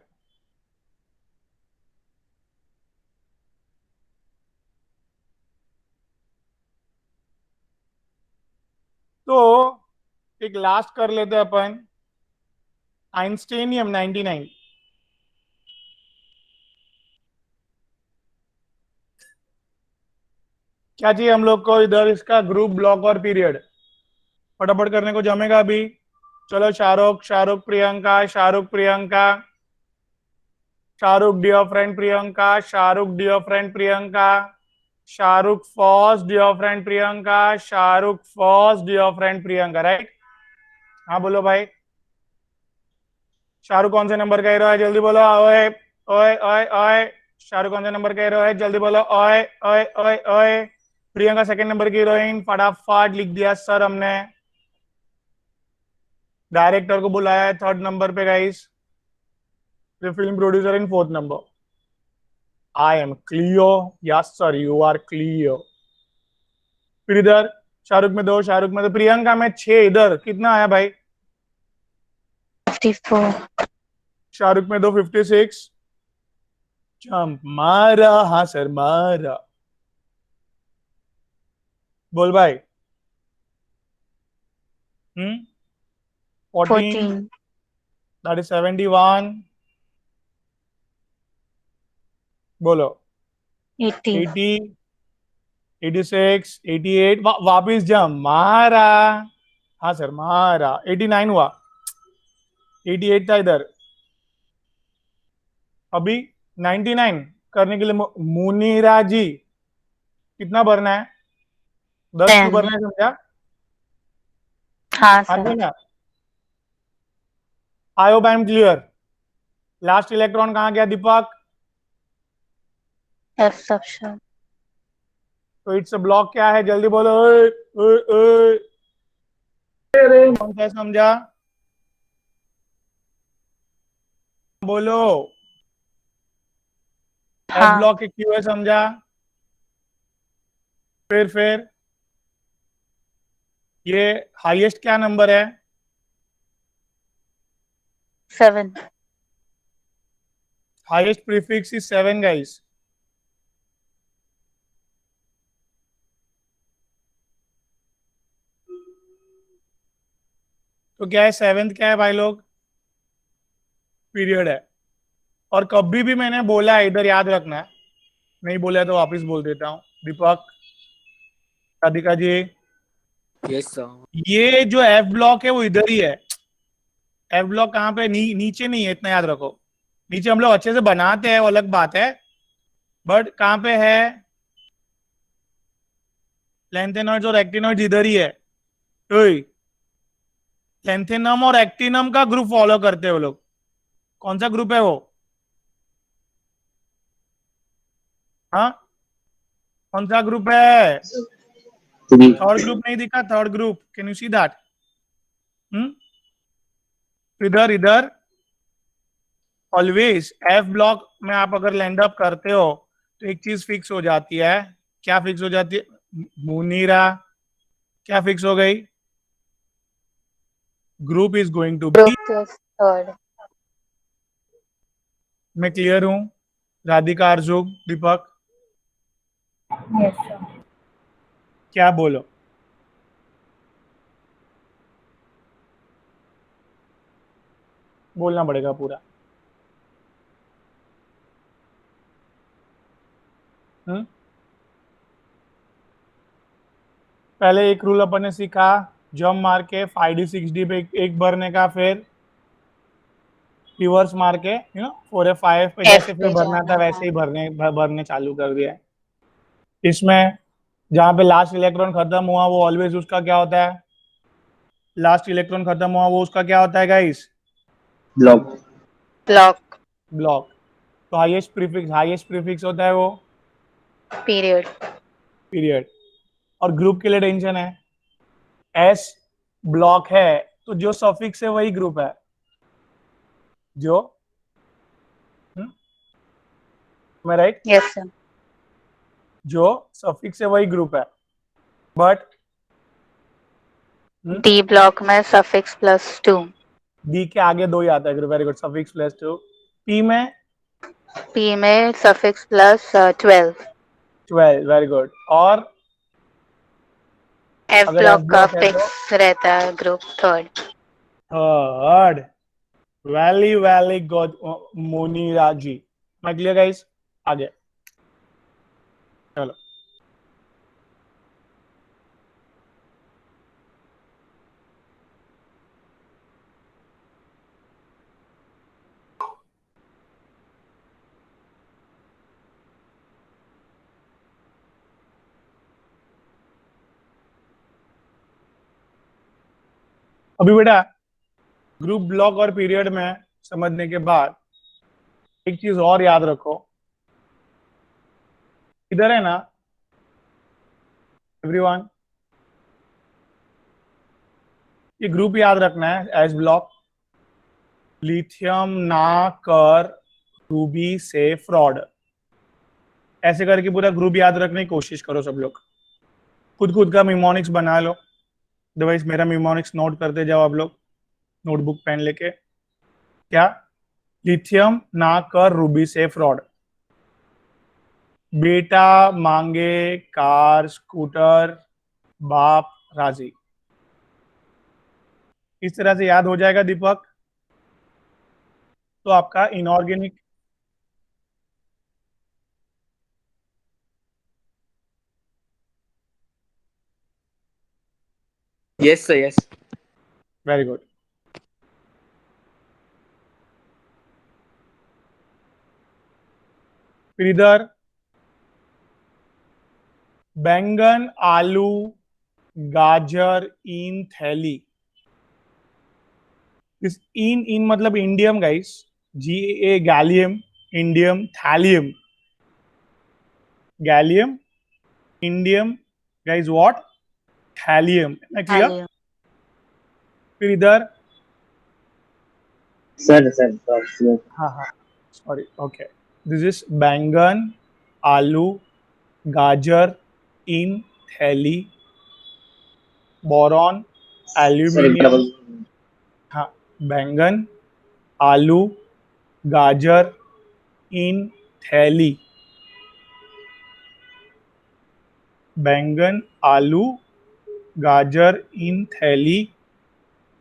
तो एक लास्ट कर लेते हैं अपन, आइंस्टीनियम 99। क्या चाहिए हम लोग को इधर? इसका ग्रुप, ब्लॉक और पीरियड फटाफट करने को जमेगा अभी। चलो, Shahrukh Shahrukh Priyanka, Shahrukh Priyanka, Shahrukh dear friend Priyanka, Shahrukh dear friend Priyanka, Shahrukh first dear friend Priyanka, Shahrukh first dear friend Priyanka, right? हाँ बोलो भाई, शाहरुख कौन से नंबर का हीरो है? जल्दी बोलो। ओए ओए ओए ओए, शाहरुख कौन से नंबर का हीरो है? जल्दी बोलो। ओए ओए ओए ओए, प्रियंका सेकंड नंबर की हीरोइन। फटाफट लिख दिया सर हमने। डायरेक्टर को बुलाया है थर्ड नंबर पे guys, the film producer in fourth number. I am clear. Yes sir, you are clear. फिर इधर शाहरुख में 2, शाहरुख में 2, प्रियंका में 6। इधर कितना आया भाई? 54. शाहरुख में 2, 56। जंप मारा, हाँ सर मारा। बोल भाई। 14, 14. that is 71। बोलो। 80. 80, 86, 88, वापिस जंप मारा, हाँ सर मारा। 89 हुआ, 88 था इधर। अभी 99 करने के लिए मुनीरा जी कितना भरना है? 10 क्यों 10. भरना है समझा? हाँ हाँ सर. समझा। I hope I am clear. Last electron कहाँ गया दीपक? F section. तो इट्स ब्लॉक क्या है? जल्दी बोलो। ओए, ओए, ओए। कौन सा है समझा? बोलो। एफ हाँ. ब्लॉक के क्यू है समझा? फिर ये हाईएस्ट क्या नंबर है? 7. Highest prefix is 7 guys. तो क्या है? 7th क्या है भाई लोग? पीरियड है। और कभी भी मैंने बोला है, इधर याद रखना है, नहीं बोला तो वापस बोल देता हूँ। दीपक, राधिका जी, Yes, sir. ये जो एफ ब्लॉक है वो इधर ही है। एफ ब्लॉक कहाँ पे? नीचे नहीं है, इतना याद रखो। नीचे हम लोग अच्छे से बनाते हैं, वो अलग बात है, बट कहाँ पे है? लेंथेनॉइड्स और एक्टिनॉइड्स इधर ही है। लेंथेनम और एक्टिनम का ग्रुप फॉलो करते हैं वो लोग। कौन सा ग्रुप है वो? हाँ, कौन सा ग्रुप है? 3. थर्ड ग्रुप नहीं दिखा? Third group, can you see that? इधर इधर ऑलवेज एफ ब्लॉक में आप अगर लैंड अप करते हो तो एक चीज फिक्स हो जाती है। क्या फिक्स हो जाती है? मुनीरा, क्या फिक्स हो गई? Group is going to be. Group plus third. मैं क्लियर हूं? Radhika, Arjun, Deepak, yes sir. क्या बोलो? बोलना पड़ेगा पूरा। पहले एक रूल अपन ने सीखा, जंप मार के 5D 6D पे एक भरने का, फिर रिवर्स मार के 4F 5F पे जैसे F फिर पे भरना था जाना. वैसे ही हाँ. भरने चालू कर दिया है। इसमें जहां पे लास्ट इलेक्ट्रॉन खत्म हुआ वो ऑलवेज उसका क्या होता है? लास्ट इलेक्ट्रॉन खत्म हुआ वो उसका क्या होता है गाइस? Block. Block. ब्लॉक। तो हाईएस्ट प्रीफिक्स होता है वो Period. पीरियड। और ग्रुप के लिए टेंशन है, एस ब्लॉक है तो जो सफिक्स है वही ग्रुप है। जो मैं राइट? Yes sir. जो सफिक्स है वही ग्रुप है, बट D block में suffix plus 2. डी के आगे 2 ही आता है group. Very good, suffix plus 2। P में P में suffix plus 12. 12। Very good. और F अगर एफ block का ब्लॉक है तो fix रहता है group third. Third. Very good Munira ji. मैं क्लियर गाइस? आगे चलो। अभी बेटा ग्रुप ब्लॉक और पीरियड में समझने के बाद एक चीज और याद रखो, इधर है ना एवरीवन, ये ग्रुप याद रखना है एज ब्लॉक, लिथियम ना कर रूबी से फ्रॉड, ऐसे करके पूरा ग्रुप याद रखने की कोशिश करो सब लोग। खुद का मिमोनिक्स बना लो, अदरवाइज मेरा मिमोनिक्स नोट करते जाओ आप लोग, नोटबुक पेन लेके। क्या? लिथियम ना कर रूबी से फ्रॉड, बेटा मांगे कार स्कूटर बाप राजी। इस तरह से याद हो जाएगा दीपक, तो आपका inorganic Yes, sir. Yes. Very good. फिर इधर बैंगन आलू गाजर इन थैली, इस इन मतलब indium guys, GA gallium indium thallium, gallium indium guys what, thallium, है क्लियर? Helium. फिर इधर सर हाँ सॉरी, ओके, दिस इज बैंगन आलू गाजर इन थैली, बोरॉन सर एक बार एल्यूमिनियम, बोल। हाँ, बैंगन आलू गाजर इन थैली, बैंगन आलू गाजर इन थैली,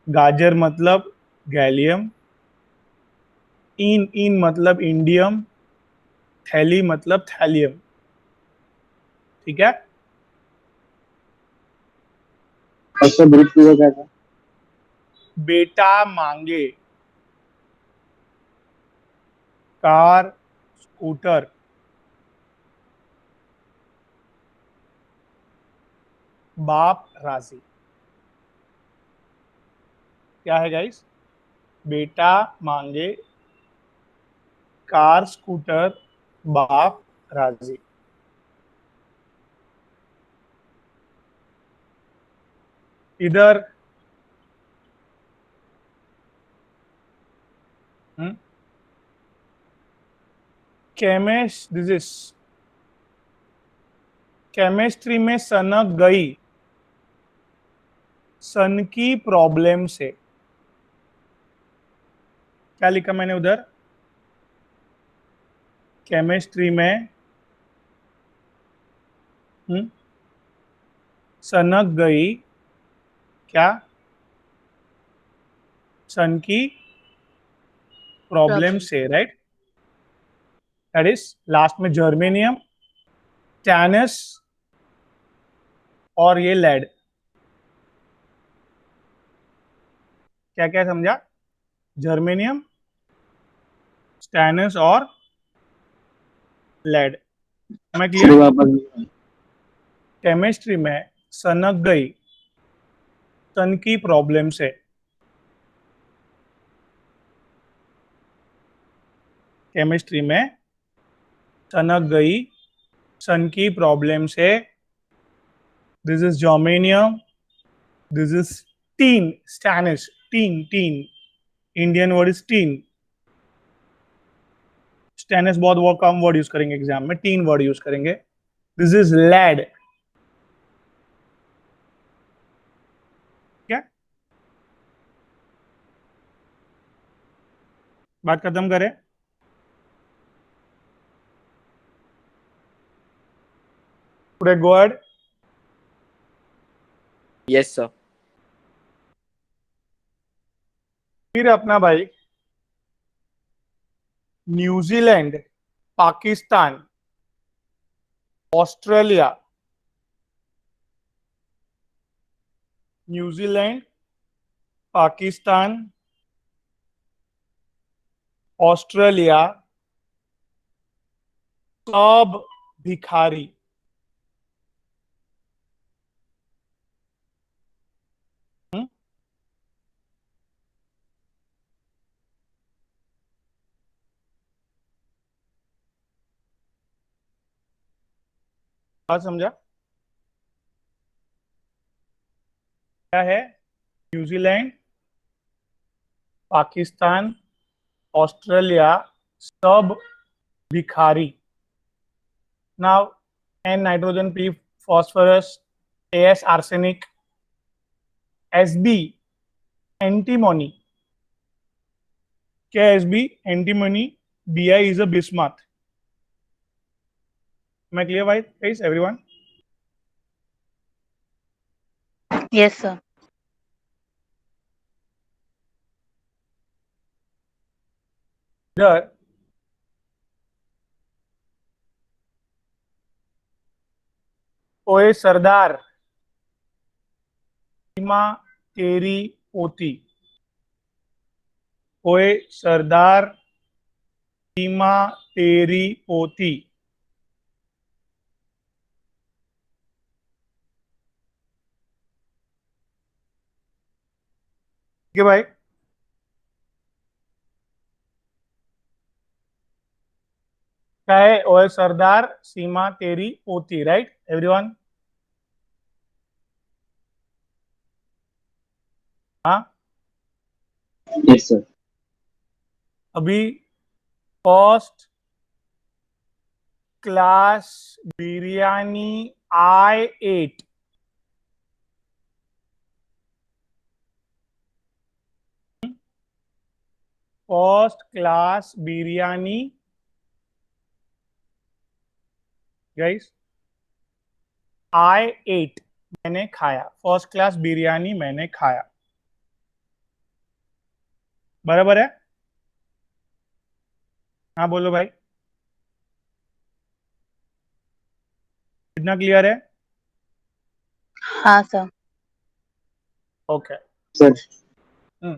गाजर मतलब गैलियम, इन मतलब इंडियम, थैली मतलब थैलियम, ठीक है? उसका ग्रुप पूरा क्या था? बेटा मांगे कार स्कूटर बाप राजी। क्या है गाइस? बेटा मांगे कार स्कूटर बाप राजी। इधर केमिस्ट, दिस इज केमिस्ट्री में सनक गई सन की प्रॉब्लम से, क्या लिखा मैंने उधर? केमिस्ट्री में सनक गई क्या? सन की प्रॉब्लम Problem. से, राइट? दैट इज लास्ट में जर्मेनियम टैनस और ये लेड, क्या क्या समझा? जर्मेनियम स्टैनस और लेड, मैं सर क्लियर? वापस। केमिस्ट्री में सनक गई सन की प्रॉब्लम से, केमिस्ट्री में सनक गई सन की प्रॉब्लम से, this is germanium, this is tin, stannous, tin, Indian word is tin, stannous बहुत वो कम वर्ड यूज करेंगे एग्जाम में, टीन वर्ड यूज करेंगे। दिस इज लेड, क्या? बात खत्म करें? पूरे गो अहेड। Yes, sir. फिर अपना भाई New Zealand Pakistan Australia, New Zealand Pakistan Australia सब भिखारी, बात समझा? क्या है? न्यूजीलैंड, पाकिस्तान, ऑस्ट्रेलिया सब भिखारी. Now N nitrogen, P phosphorus, AS arsenic, SB antimony. क्या है SB? Antimony. BI is a bismuth. Am I clear, guys? Everyone? Yes, sir. इधर ओए सरदार, सीमा तेरी पोती. ओए सरदार, सीमा तेरी पोती. ठीक है भाई? क्या है? ओए सरदार, सीमा तेरी पोती. Right everyone? हाँ. Yes, sir. अभी first class biryani I ate. First class biryani, guys, I ate, मैंने खाया. फर्स्ट क्लास बिरयानी मैंने खाया. बराबर है? हाँ बोलो भाई. कितना क्लियर है? हाँ सर. ओके. Sir, हम्म.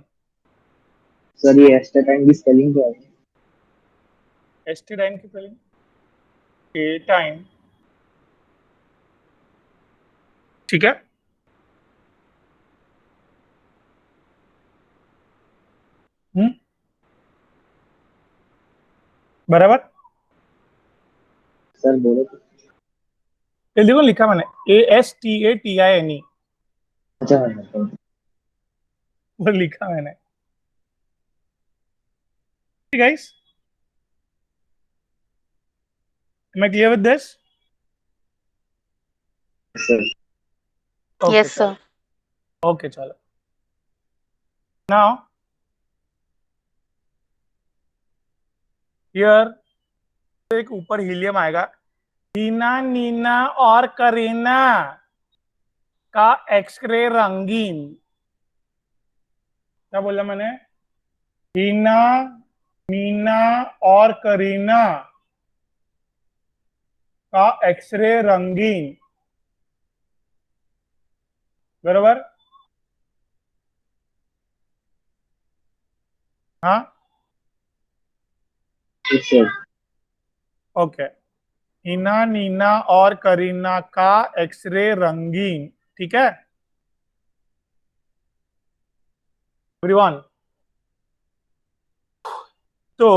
sir, ये एस्टेटाइन की स्पेलिंग क्या है? एस्टेटाइन की स्पेलिंग ए टाइम. ठीक है. बराबर. सर बोलो तो. ये देखो लिखा मैंने ASTATINE. अच्छा हाँ. वो लिखा मैंने. Guys, am I clear with this? Sir. Okay, Yes, sir. Okay चलो. नाउ हियर एक ऊपर हीलियम आएगा. नीना, नीना और करीना का एक्सरे रंगीन. क्या बोला मैंने? हीना, मीना और करीना का एक्सरे रंगीन. बराबर? हाँ. Yes, sir. ओके. हीना, नीना और करीना का एक्सरे रंगीन. ठीक है एवरीवन? तो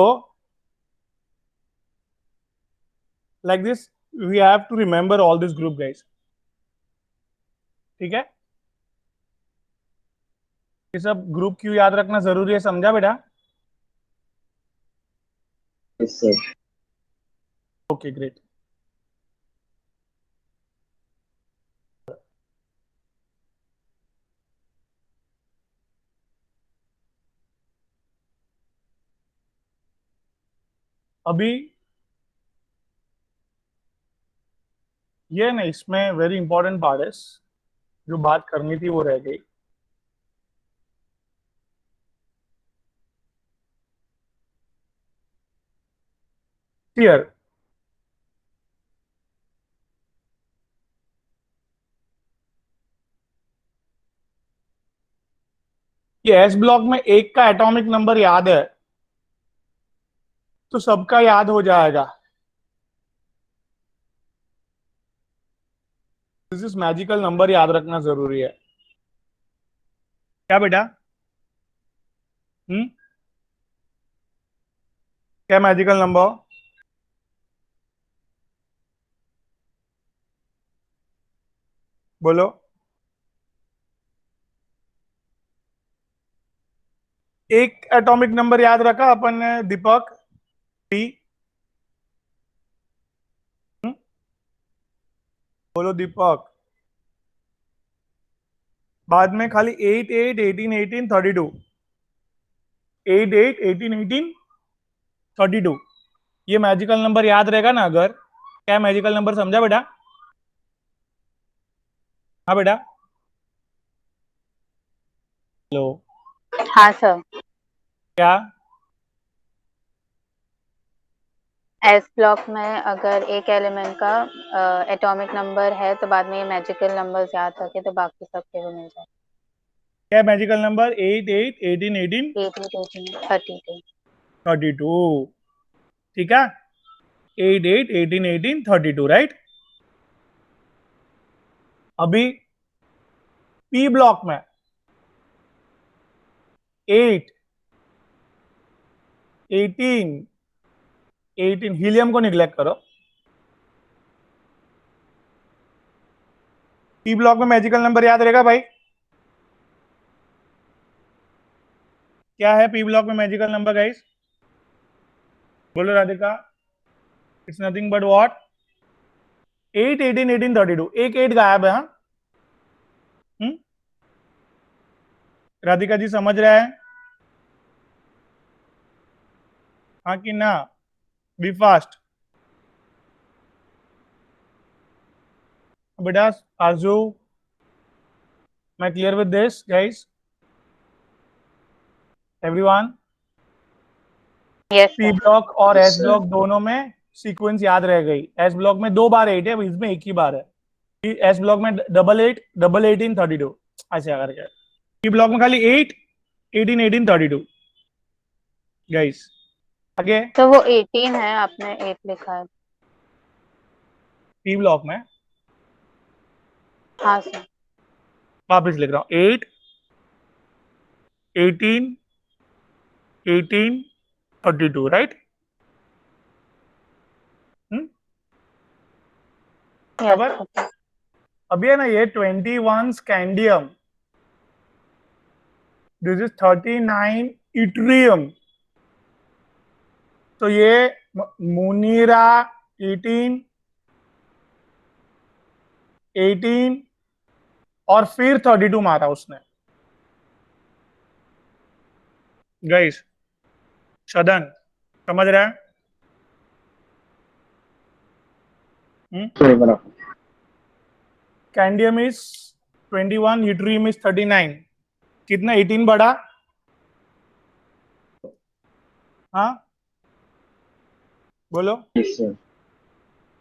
like this we have to remember all this group guys. ठीक है? ये सब ग्रुप क्यों याद रखना जरूरी है, समझा बेटा? Yes, sir. Okay great. अभी ये ना, इसमें वेरी इंपॉर्टेंट पार्ट है, जो बात करनी थी वो रह गई. क्लियर? ये एस ब्लॉक में एक का एटॉमिक नंबर याद है तो सबका याद हो जाएगा. दिस इज मैजिकल नंबर, याद रखना जरूरी है. क्या बेटा? क्या मैजिकल नंबर? बोलो। एक एटॉमिक नंबर याद रखा अपन ने दीपक, टी। बोलो दीपक। बाद में खाली 8 8 18 18 32, 8 8 18 18 32, ये मैजिकल नंबर याद रहेगा ना अगर। क्या मैजिकल नंबर समझा बेटा? हाँ बेटा। हेलो। हाँ सर। क्या? एस ब्लॉक में अगर एक एलिमेंट का एटॉमिक नंबर है तो बाद में ये मैजिकल नंबर्स याद रखे तो बाकी सब के भी मिल जाए। क्या मैजिकल नंबर? 8 8 18 18 32। 32। ठीक है, 8 8 18 18 32, राइट। अभी पी ब्लॉक में 8 18 18, हीलियम को निग्लेक्ट करो। पी ब्लॉक में मैजिकल नंबर याद रहेगा भाई? क्या है पी ब्लॉक में मैजिकल नंबर गाइस? बोलो Radhika. It's nothing but what? 8 18 18 32। एक 8 गायब है। हाँ, राधिका जी समझ रहा है? हाँ कि ना? बी फास्ट बेटा। आरजू, मैं clear with this guys? Everyone? Yes P sir. Block और Yes, एस sir. ब्लॉक दोनों में सीक्वेंस याद रह गई। एस ब्लॉक में 2 बार 8 है, इसमें एक ही बार है। एस ब्लॉक में डबल 8 डबल 18 32, ऐसे करके। पी ब्लॉक में खाली 8 18 18 32 गाइस। आगे तो वो 18 है, आपने 8 लिखा है। पी ब्लॉक में हाँ सर। वापस लिख रहा हूँ, 8 18 18 32, राइट। यस खबर? सर। अभी है ना ये 21 स्कैंडियम, दिस इज 39 इट्रियम। तो ये मुनीरा 18 18 और फिर 32 मारा उसने गाइस। सदन समझ रहा है? Sorry, बराबर. कैंडियम इज 21, यूट्रियम इज 39। कितना 18 बढ़ा? हाँ बोलो। Yes, sir.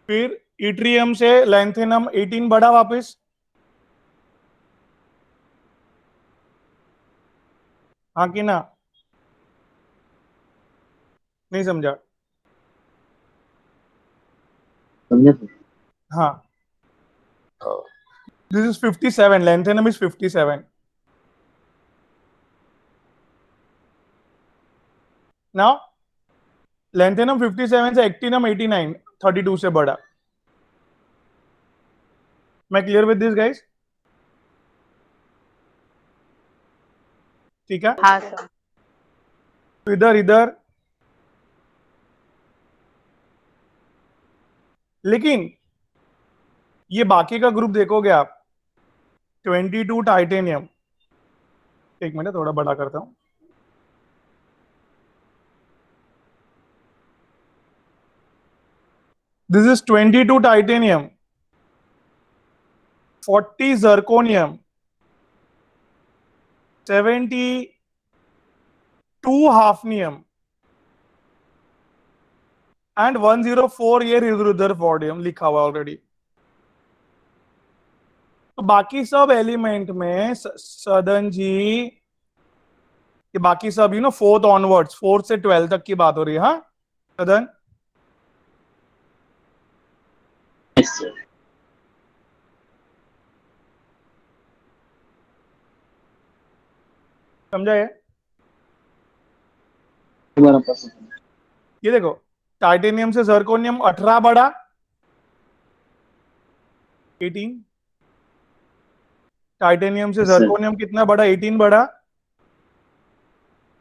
फिर इट्रियम से लैंथेनम 18 बढ़ा वापस। हाँ कि ना? नहीं समझा? समझे sir? हाँ, this is 57, lanthanum is 57। Now lanthanum 57 से एक्टिनम 89, 32 से बढ़ा। मैं क्लियर विद दिस गाइस? ठीक है, हाँ सर। तो इधर इधर, लेकिन ये बाकी का ग्रुप देखोगे आप, 22 टाइटेनियम। एक मिनट थोड़ा बड़ा करता हूं। This is 22 titanium, 40 zirconium, 72 hafnium and 104 ये रुदरफोर्डियम लिखा हुआ ऑलरेडी। तो बाकी सब एलिमेंट में सदन जी, ये बाकी सब फोर्थ ऑनवर्ड्स, 4 से 12 तक की बात हो रही है। हाँ सदन Yes, sir. समझा ये? बराबर sir. ये देखो, टाइटेनियम से जर्कोनियम 18 बढ़ा, 18, टाइटेनियम से Yes, sir. जर्कोनियम कितना बढ़ा? 18 बढ़ा,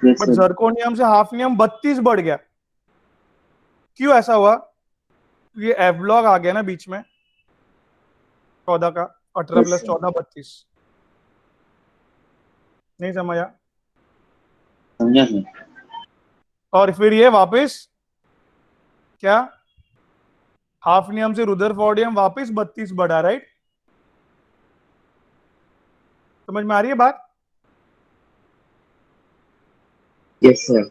Yes, बट sir. जर्कोनियम से हाफनियम 32 बढ़ गया। क्यों ऐसा हुआ? ये एफ ब्लॉक आ गया ना बीच में, 14 का 18 Yes, प्लस sir. 14 32। नहीं समझा? समझा सर। और फिर ये वापस क्या, हाफनियम से रुदरफोर्डियम वापस 32 बढ़ा, राइट? समझ में आ रही है बात? Yes, sir.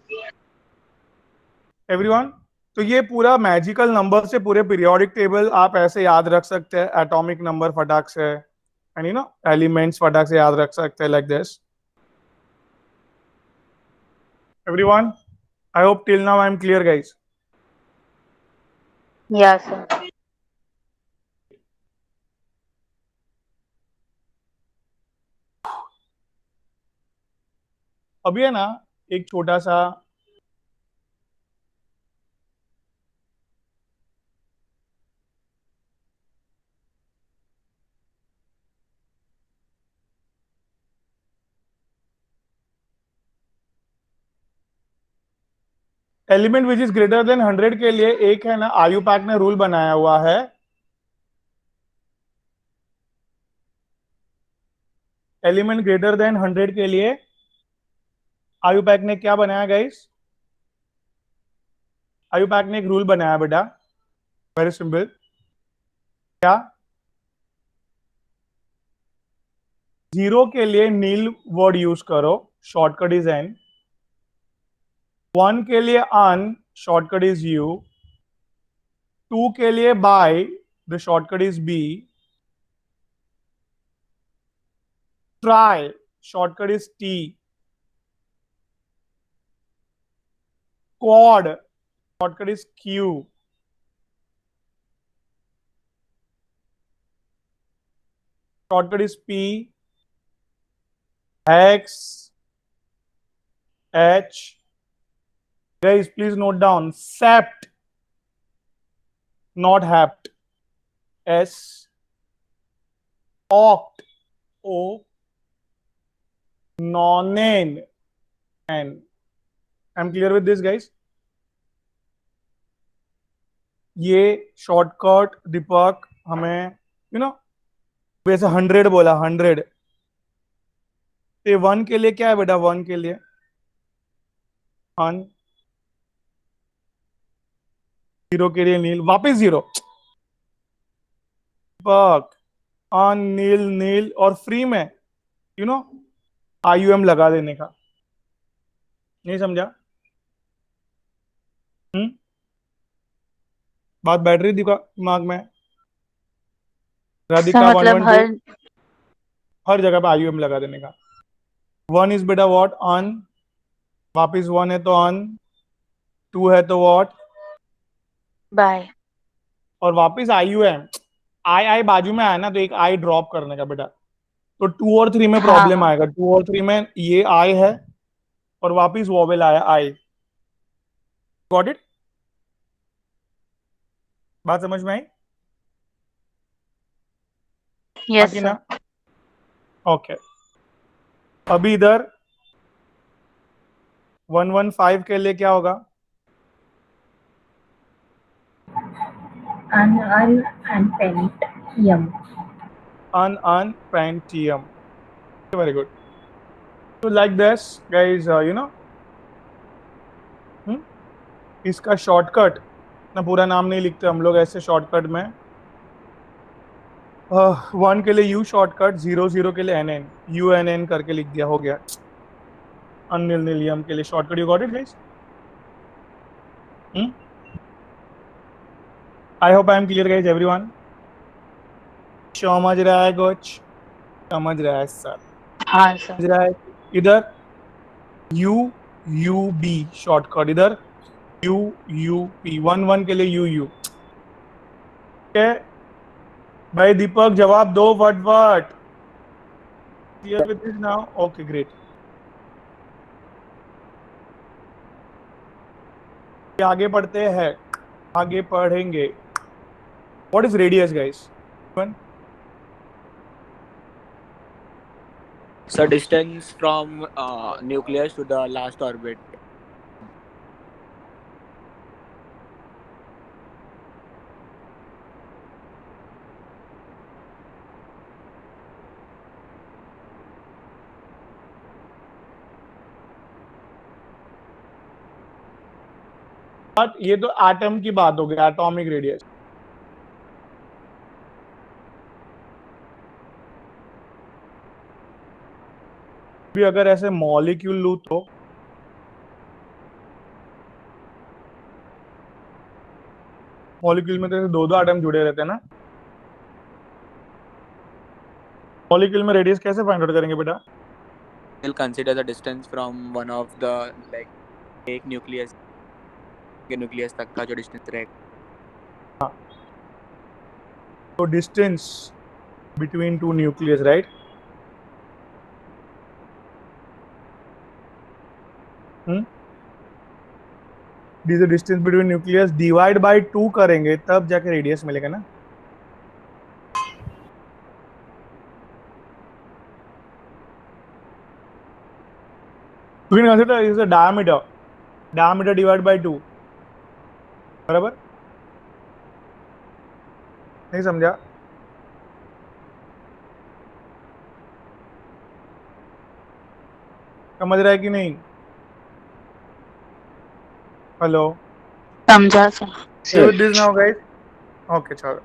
एवरीवन, तो ये पूरा मैजिकल नंबर से पूरे पीरियोडिक टेबल आप ऐसे याद रख सकते हैं, एटॉमिक नंबर फटाक से, एंड यू नो एलिमेंट्स फटाक से याद रख सकते हैं, like this. Everyone, I hope till now I am clear guys. या सर। अभी है ना एक छोटा सा element which is greater than 100 के लिए एक है ना आयुपैक ने रूल बनाया हुआ है। एलिमेंट ग्रेटर देन 100 के लिए आयुपैक ने क्या बनाया गाइस? आयुपैक ने एक रूल बनाया बेटा, वेरी सिंपल। क्या? 0 के लिए नील वर्ड यूज करो, शॉर्टकट इज एन। 1 के लिए अन, शॉर्टकट इज यू। 2 के लिए bi, the shortcut is B. Tri, shortcut is T. Quad, shortcut is Q. Shortcut is P. X, H, guys please note down, sept not hapt, s, oct, o, nonen, n. I'm clear with this guys? ये shortcut दीपक हमें you know वैसे 100 बोला, 100 ये 1 के लिए क्या है बेटा? 1 के लिए अन, 0 के लिए नील, वापस 0, दीपक अन नील नील, और फ्री में यू नो IUM लगा देने का। नहीं समझा? बात बैठ रही दिमाग में? राधिका सर मतलब 112 हर जगह पे IUM लगा देने का। 1 इज बेटा व्हाट? अन, वापिस 1 है तो अन, 2 है तो व्हाट? बाय, और वापिस IUM। आई बाजू में आया ना तो एक आई ड्रॉप करने का बेटा, तो 2 और 3 में हाँ प्रॉब्लम हाँ आएगा। 2 और 3 में ये आई है और वापिस वॉवेल आया आई। Got it? बात समझ में आई? यस बाकी सर। ना ओके। अभी इधर 115 के लिए क्या होगा? Unpentium. Unpentium. Very good. So like this guys, you know, इसका शॉर्टकट ना, पूरा नाम नहीं लिखते हम लोग ऐसे शॉर्टकट में। 1 के लिए यू शॉर्टकट, 0 के लिए NN, UNN करके लिख दिया, हो गया। अनिलियम के लिए shortcut, you got it guys? I hope I am clear guys everyone. समझ रहा है कुछ? समझ रहा है सर? हाँ सर। समझ रहा है? इधर UUB शॉर्टकट, इधर UUP, 1 के लिए UU। ठीक भाई दीपक, जवाब दो फटफट। Clear with this now? Okay great. आगे पढ़ते हैं, आगे पढ़ेंगे। What is radius guys? So distance from nucleus to the last orbit. बट ये तो एटम की बात हो गई, एटॉमिक रेडियस। भी अगर ऐसे मॉलिक्यूल लूं तो मॉलिक्यूल में तो दो दो एटम जुड़े रहते हैं ना। मॉलिक्यूल में रेडियस कैसे फाइंड आउट करेंगे बेटा? We'll consider the distance from one of the like एक न्यूक्लियस के न्यूक्लियस तक का जो डिस्टेंस रहेगा। तो distance between two nucleus, right? This distance between nucleus divide by 2 करेंगे तब जाके रेडियस मिलेगा ना। You can consider is the diameter divided by 2, बराबर? नहीं समझा? समझ रहा है कि नहीं? हेलो, समझा sir. you with this now guys? Okay, चलो।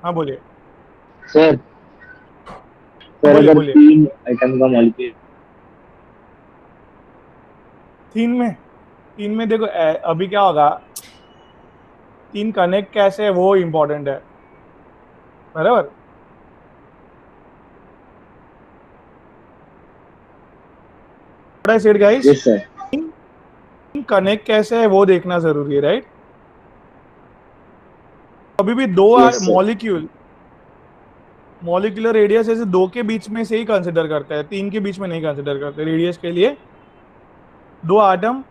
हाँ बोलिए। सर बोलिए, अगर बोलिए। 3 आइटम का मॉलिक्यूल तीन में देखो अभी क्या होगा, 3 कनेक्ट कैसे है वो इम्पोर्टेंट है, बराबर? What I said guys, yes sir, connect कैसे है वो देखना जरूरी है, राइट? अभी भी दो Yes, sir. मॉलिक्यूलर रेडियस ऐसे 2 के बीच में से ही कंसिडर करता है, 3 के बीच में नहीं कंसिडर करते। रेडियस के लिए 2 एटम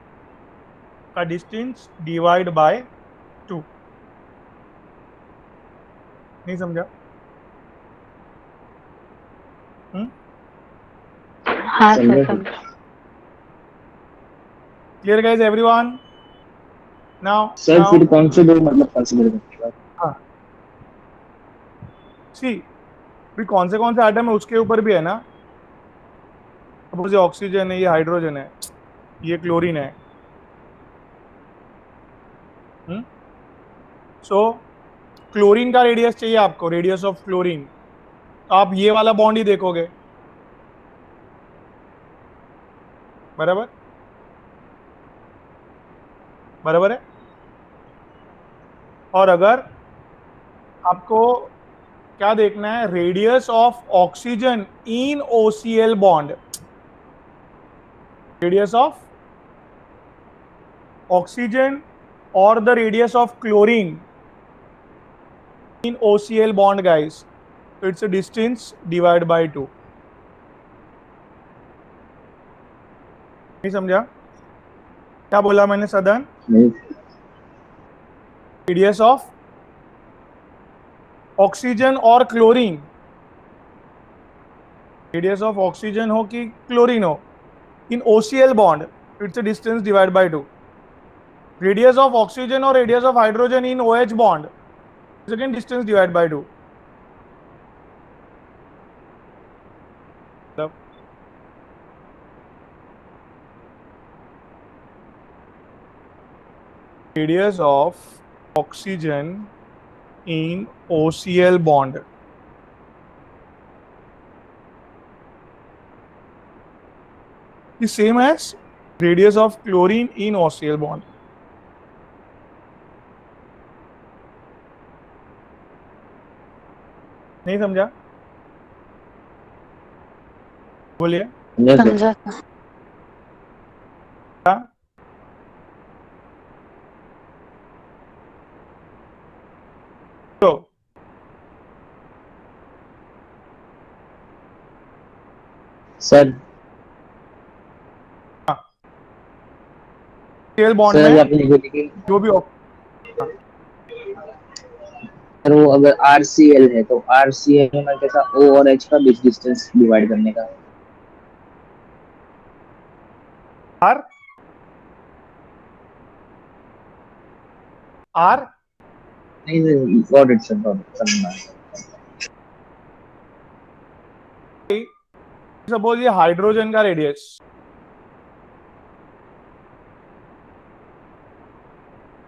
का डिस्टेंस डिवाइड बाय 2। नहीं समझा? हाँ सर, समझा। Clear guys everyone? Now sir फिर कौन से 2 मतलब कंसीडर करेंगे? हाँ, सी भी कौन से एटम है उसके ऊपर भी है ना। सपोज ये ऑक्सीजन है, ये हाइड्रोजन है, ये क्लोरीन है। सो क्लोरीन का रेडियस चाहिए आपको, रेडियस ऑफ क्लोरीन, तो आप ये वाला बॉन्ड ही देखोगे, बराबर? बराबर है। और अगर आपको क्या देखना है, radius of oxygen in OCl bond, radius of oxygen और the radius of chlorine in OCl bond guys, तो it's a distance divide by 2। नहीं समझा क्या बोला मैंने सदन? नहीं रेडियस ऑफ ऑक्सीजन और क्लोरीन, रेडियस ऑफ ऑक्सीजन हो कि क्लोरीन हो, in OCl bond it's a distance divide by 2। Radius of oxygen और radius of hydrogen in OH bond is again distance divide by 2। Radius of oxygen in OCl bond is same as radius of chlorine in OCl bond. नहीं समझा? बोलिए। समझा sir. समझा sir. तो sir OCl bond sir में आपने लिखा कि जो भी और वो अगर RCL है तो RCL में कैसा O और H का बीच डिस्टेंस डिवाइड करने का। आर आर नहीं got it sir, got it समझना। सपोज ये हाइड्रोजन का रेडियस,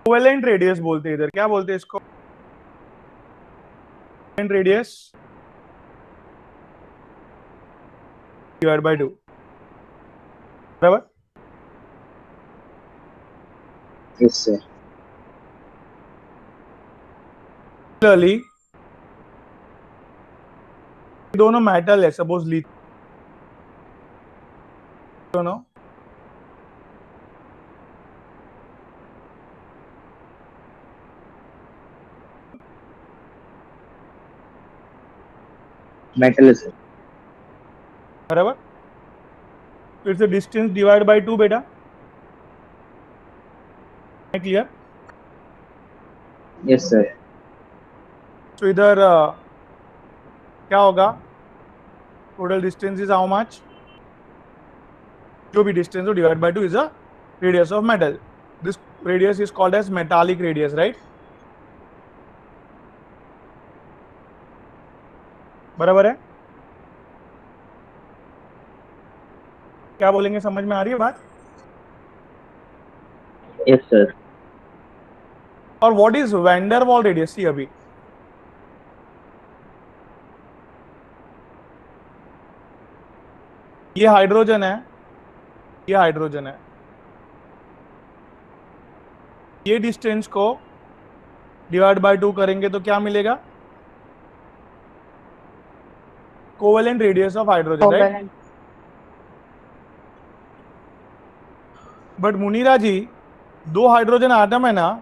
कोवेलेंट रेडियस बोलते हैं इधर, क्या बोलते हैं इसको? रेडियस डिवाइड बाय 2, बराबर? Yes sir. सिमिलरली दोनों मेटल है, सपोज लिथियम, दोनों मेटल है सर। बराबर, फिर से डिस्टेंस डिवाइड बाय 2 बेटा, क्लियर? Yes sir. तो इधर क्या होगा? Total distance is how much? जो भी डिस्टेंस हो divide by 2 is the radius of metal. This radius is called as metallic radius, right? बराबर है? क्या बोलेंगे, समझ में आ रही है बात? Yes sir. और what is van der Waal radius? See अभी ये हाइड्रोजन है, ये हाइड्रोजन है, ये डिस्टेंस को डिवाइड बाय 2 करेंगे तो क्या मिलेगा? Covalent radius of hydrogen, right? Covalent. But Munira ji, दो हाइड्रोजन आटम है ना,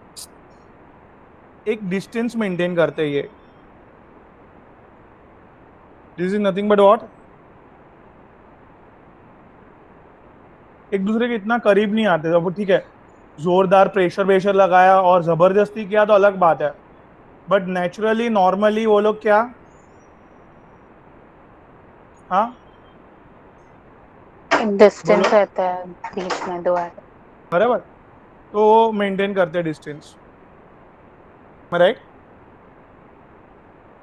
एक डिस्टेंस मेंटेन करते हैं ये. This is nothing but what? एक दूसरे के इतना करीब नहीं आते. अब ठीक है, जोरदार प्रेशर लगाया और जबरदस्ती किया तो अलग बात है, बट नेचुरली नॉर्मली वो लोग क्या, हाँ एक डिस्टेंस बोलो, रहता है बीच में दो एटम। बराबर, तो वो मेंटेन करते हैं डिस्टेंस, राइट?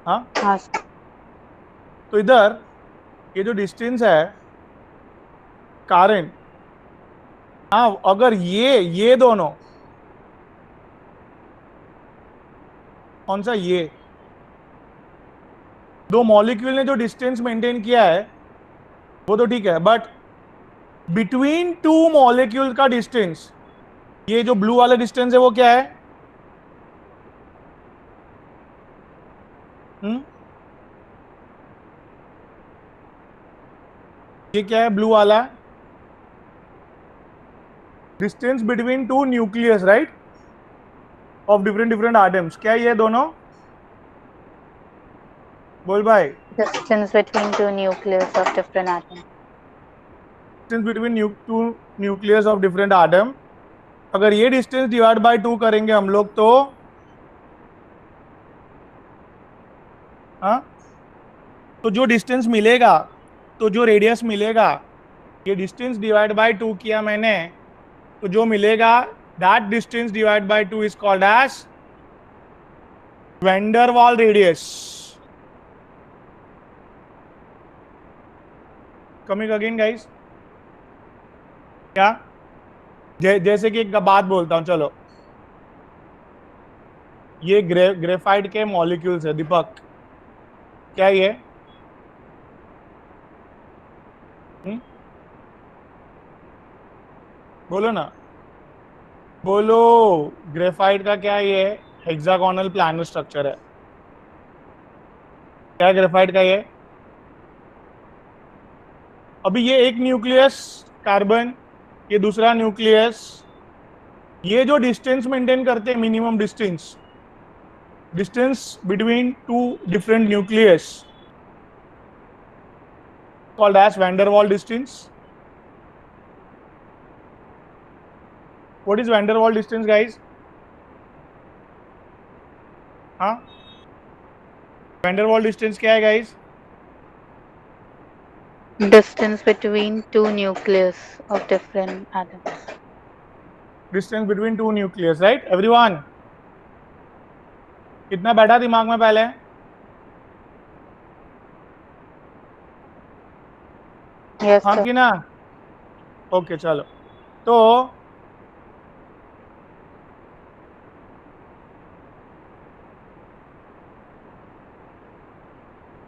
हाँ, हाँ सर। तो इधर ये जो डिस्टेंस है, कारण, हाँ, अगर ये दोनों, कौन सा, ये दो मॉलिक्यूल ने जो डिस्टेंस मेंटेन किया है वो तो ठीक है, बट बिटवीन टू मॉलिक्यूल का डिस्टेंस, ये जो ब्लू वाला डिस्टेंस है वो क्या है? ये क्या है ब्लू वाला? Distance between two nucleus, right, of different atoms. क्या ये दोनों? बोल भाई. Distance between two nucleus of different atom. Distance between two nucleus of different atom. अगर ये डिस्टेंस डिवाइड बाय 2 करेंगे हम लोग तो, हाँ, तो जो डिस्टेंस मिलेगा, तो जो रेडियस मिलेगा, ये डिस्टेंस डिवाइड बाय 2 किया मैंने, तो जो मिलेगा that distance divide by 2 is called as van der Waals radius. Coming again guys, क्या जैसे कि एक बात बोलता हूं, चलो, ये ग्रेफाइट के मॉलिक्यूल्स है दीपक, क्या ये? बोलो ना, बोलो. ग्रेफाइट का क्या ये हेक्सागोनल प्लानर स्ट्रक्चर है. क्या है ग्रेफाइट का ये? अभी ये एक न्यूक्लियस कार्बन, ये दूसरा न्यूक्लियस, ये जो डिस्टेंस मेंटेन करते हैं, minimum distance between to different nucleus, called as van der Waal distance. What is van der Waal distance, guys? हाँ, वैंडरवॉल डिस्टेंस क्या है guys? Distance between two nucleus of different atoms. Distance between two nucleus, right everyone? कितना बैठा दिमाग में पहले? Yes, हाँ sir. कि ना? ओके चलो, तो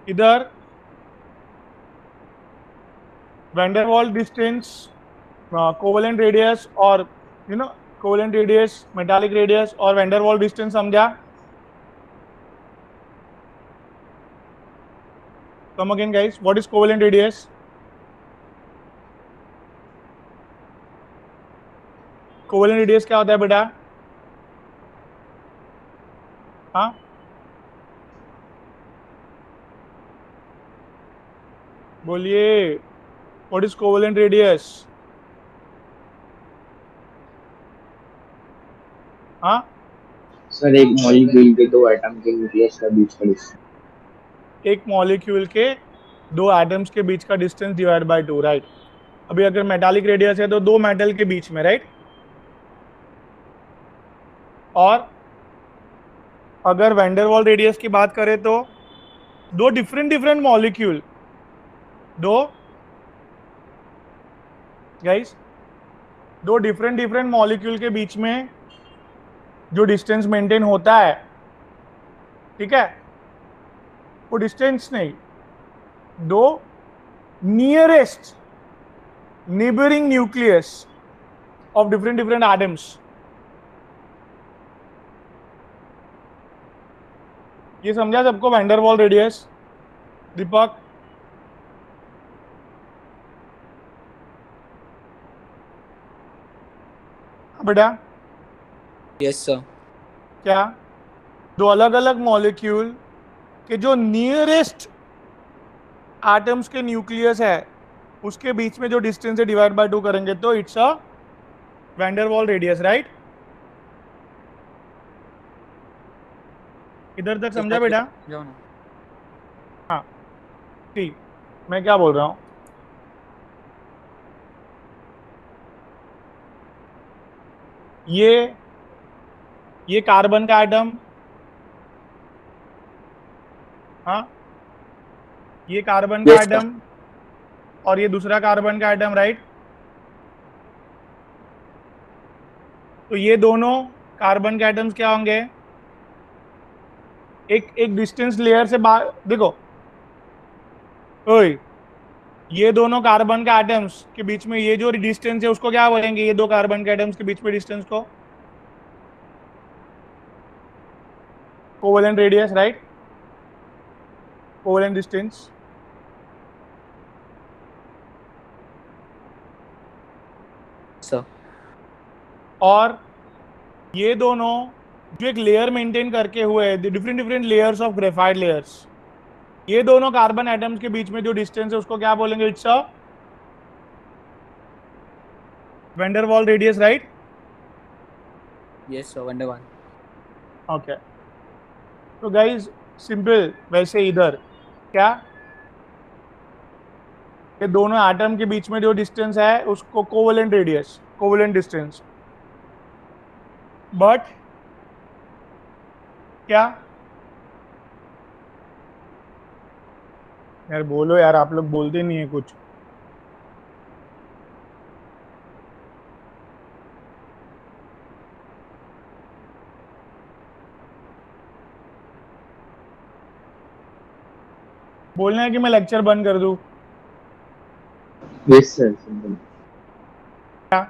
इधर वैंडरवॉल डिस्टेंस, कोवेलेंट रेडियस और कोवेलेंट रेडियस, मेटालिक रेडियस और वैंडरवॉल डिस्टेंस समझा? Come again guys, what is covalent radius? Covalent radius क्या होता है बेटा? हाँ, बोलिए, व्हाट इज कोवेलेंट रेडियस? हाँ, सर एक मॉलिक्यूल के दो एटम के न्यूक्लियस का बीच का डिस्टेंस। एक मॉलिक्यूल के दो एटम्स के बीच का डिस्टेंस डिवाइड बाय 2, राइट? अभी अगर मेटालिक रेडियस है तो दो मेटल के बीच में, राइट? और अगर वैंडरवॉल रेडियस की बात करें तो दो डिफरेंट मॉलिक्यूल, दो गाइस, दो डिफरेंट मॉलिक्यूल के बीच में जो डिस्टेंस मेंटेन होता है, ठीक है, वो डिस्टेंस नहीं, दो nearest neighbouring nucleus of different atoms, ये समझा सबको वैंडरवॉल रेडियस? दीपक, बेटा Yes, sir. क्या दो अलग अलग मॉलिक्यूल के जो नियरेस्ट एटम्स के न्यूक्लियस है उसके बीच में जो डिस्टेंस है डिवाइड बाय 2 करेंगे तो it's a van der Waals radius, right? इधर तक समझा बेटा? जाओ ना. हाँ ठीक, मैं क्या बोल रहा हूं, ये कार्बन का एटम, हाँ, ये कार्बन का Yes, sir. एटम और ये दूसरा कार्बन का एटम, राइट? तो ये दोनों कार्बन के एटम्स क्या होंगे? एक डिस्टेंस लेयर से बाहर देखो, ओए, ये दोनों कार्बन के एटम्स के बीच में ये जो डिस्टेंस है उसको क्या बोलेंगे? ये दो कार्बन के एटम्स के बीच में डिस्टेंस को covalent radius, right? Covalent distance. Sir. और ये दोनों जो एक लेयर मेंटेन करके हुए different layers of graphite layers, ये दोनों कार्बन एटम्स के बीच में जो डिस्टेंस है उसको क्या बोलेंगे? It's a van der Waals radius, right? Yes, sir. Wonder 1. Okay, तो गाइस सिंपल, वैसे इधर क्या, ये दोनों एटम के बीच में जो डिस्टेंस है उसको covalent radius, covalent distance. But क्या यार, बोलो यार, आप लोग बोलते नहीं है कुछ। बोलना है कि मैं लेक्चर बंद कर दूं? Yes, sir. Simple. क्या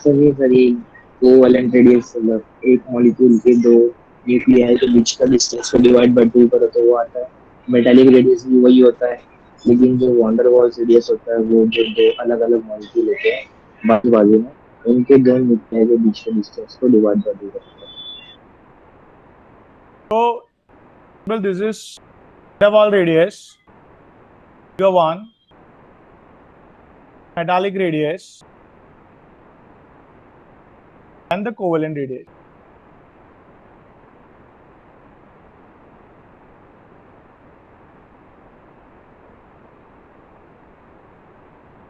सर ये कोवेलेंट रेडियस मतलब एक मॉलिक्यूल के दो न्यूक्लियाई के बीच का डिस्टेंस को डिवाइड बाय 2 करो तो वो आता है। मेटालिक रेडियस भी वही होता है, लेकिन जो वैन डेर वाल्स रेडियस होता है वो जो दो अलग अलग मॉलिक्यूल होते हैं बाजू बाजू में, उनके दो न्यूक्लियाई के बीच के डिस्टेंस को डिवाइड बाय 2 करते हैं। तो well, this is wall radius, figure 1, metallic radius, and the covalent radiation.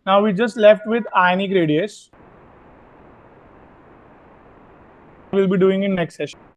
Now we just left with ionic radius. We'll be doing in next session.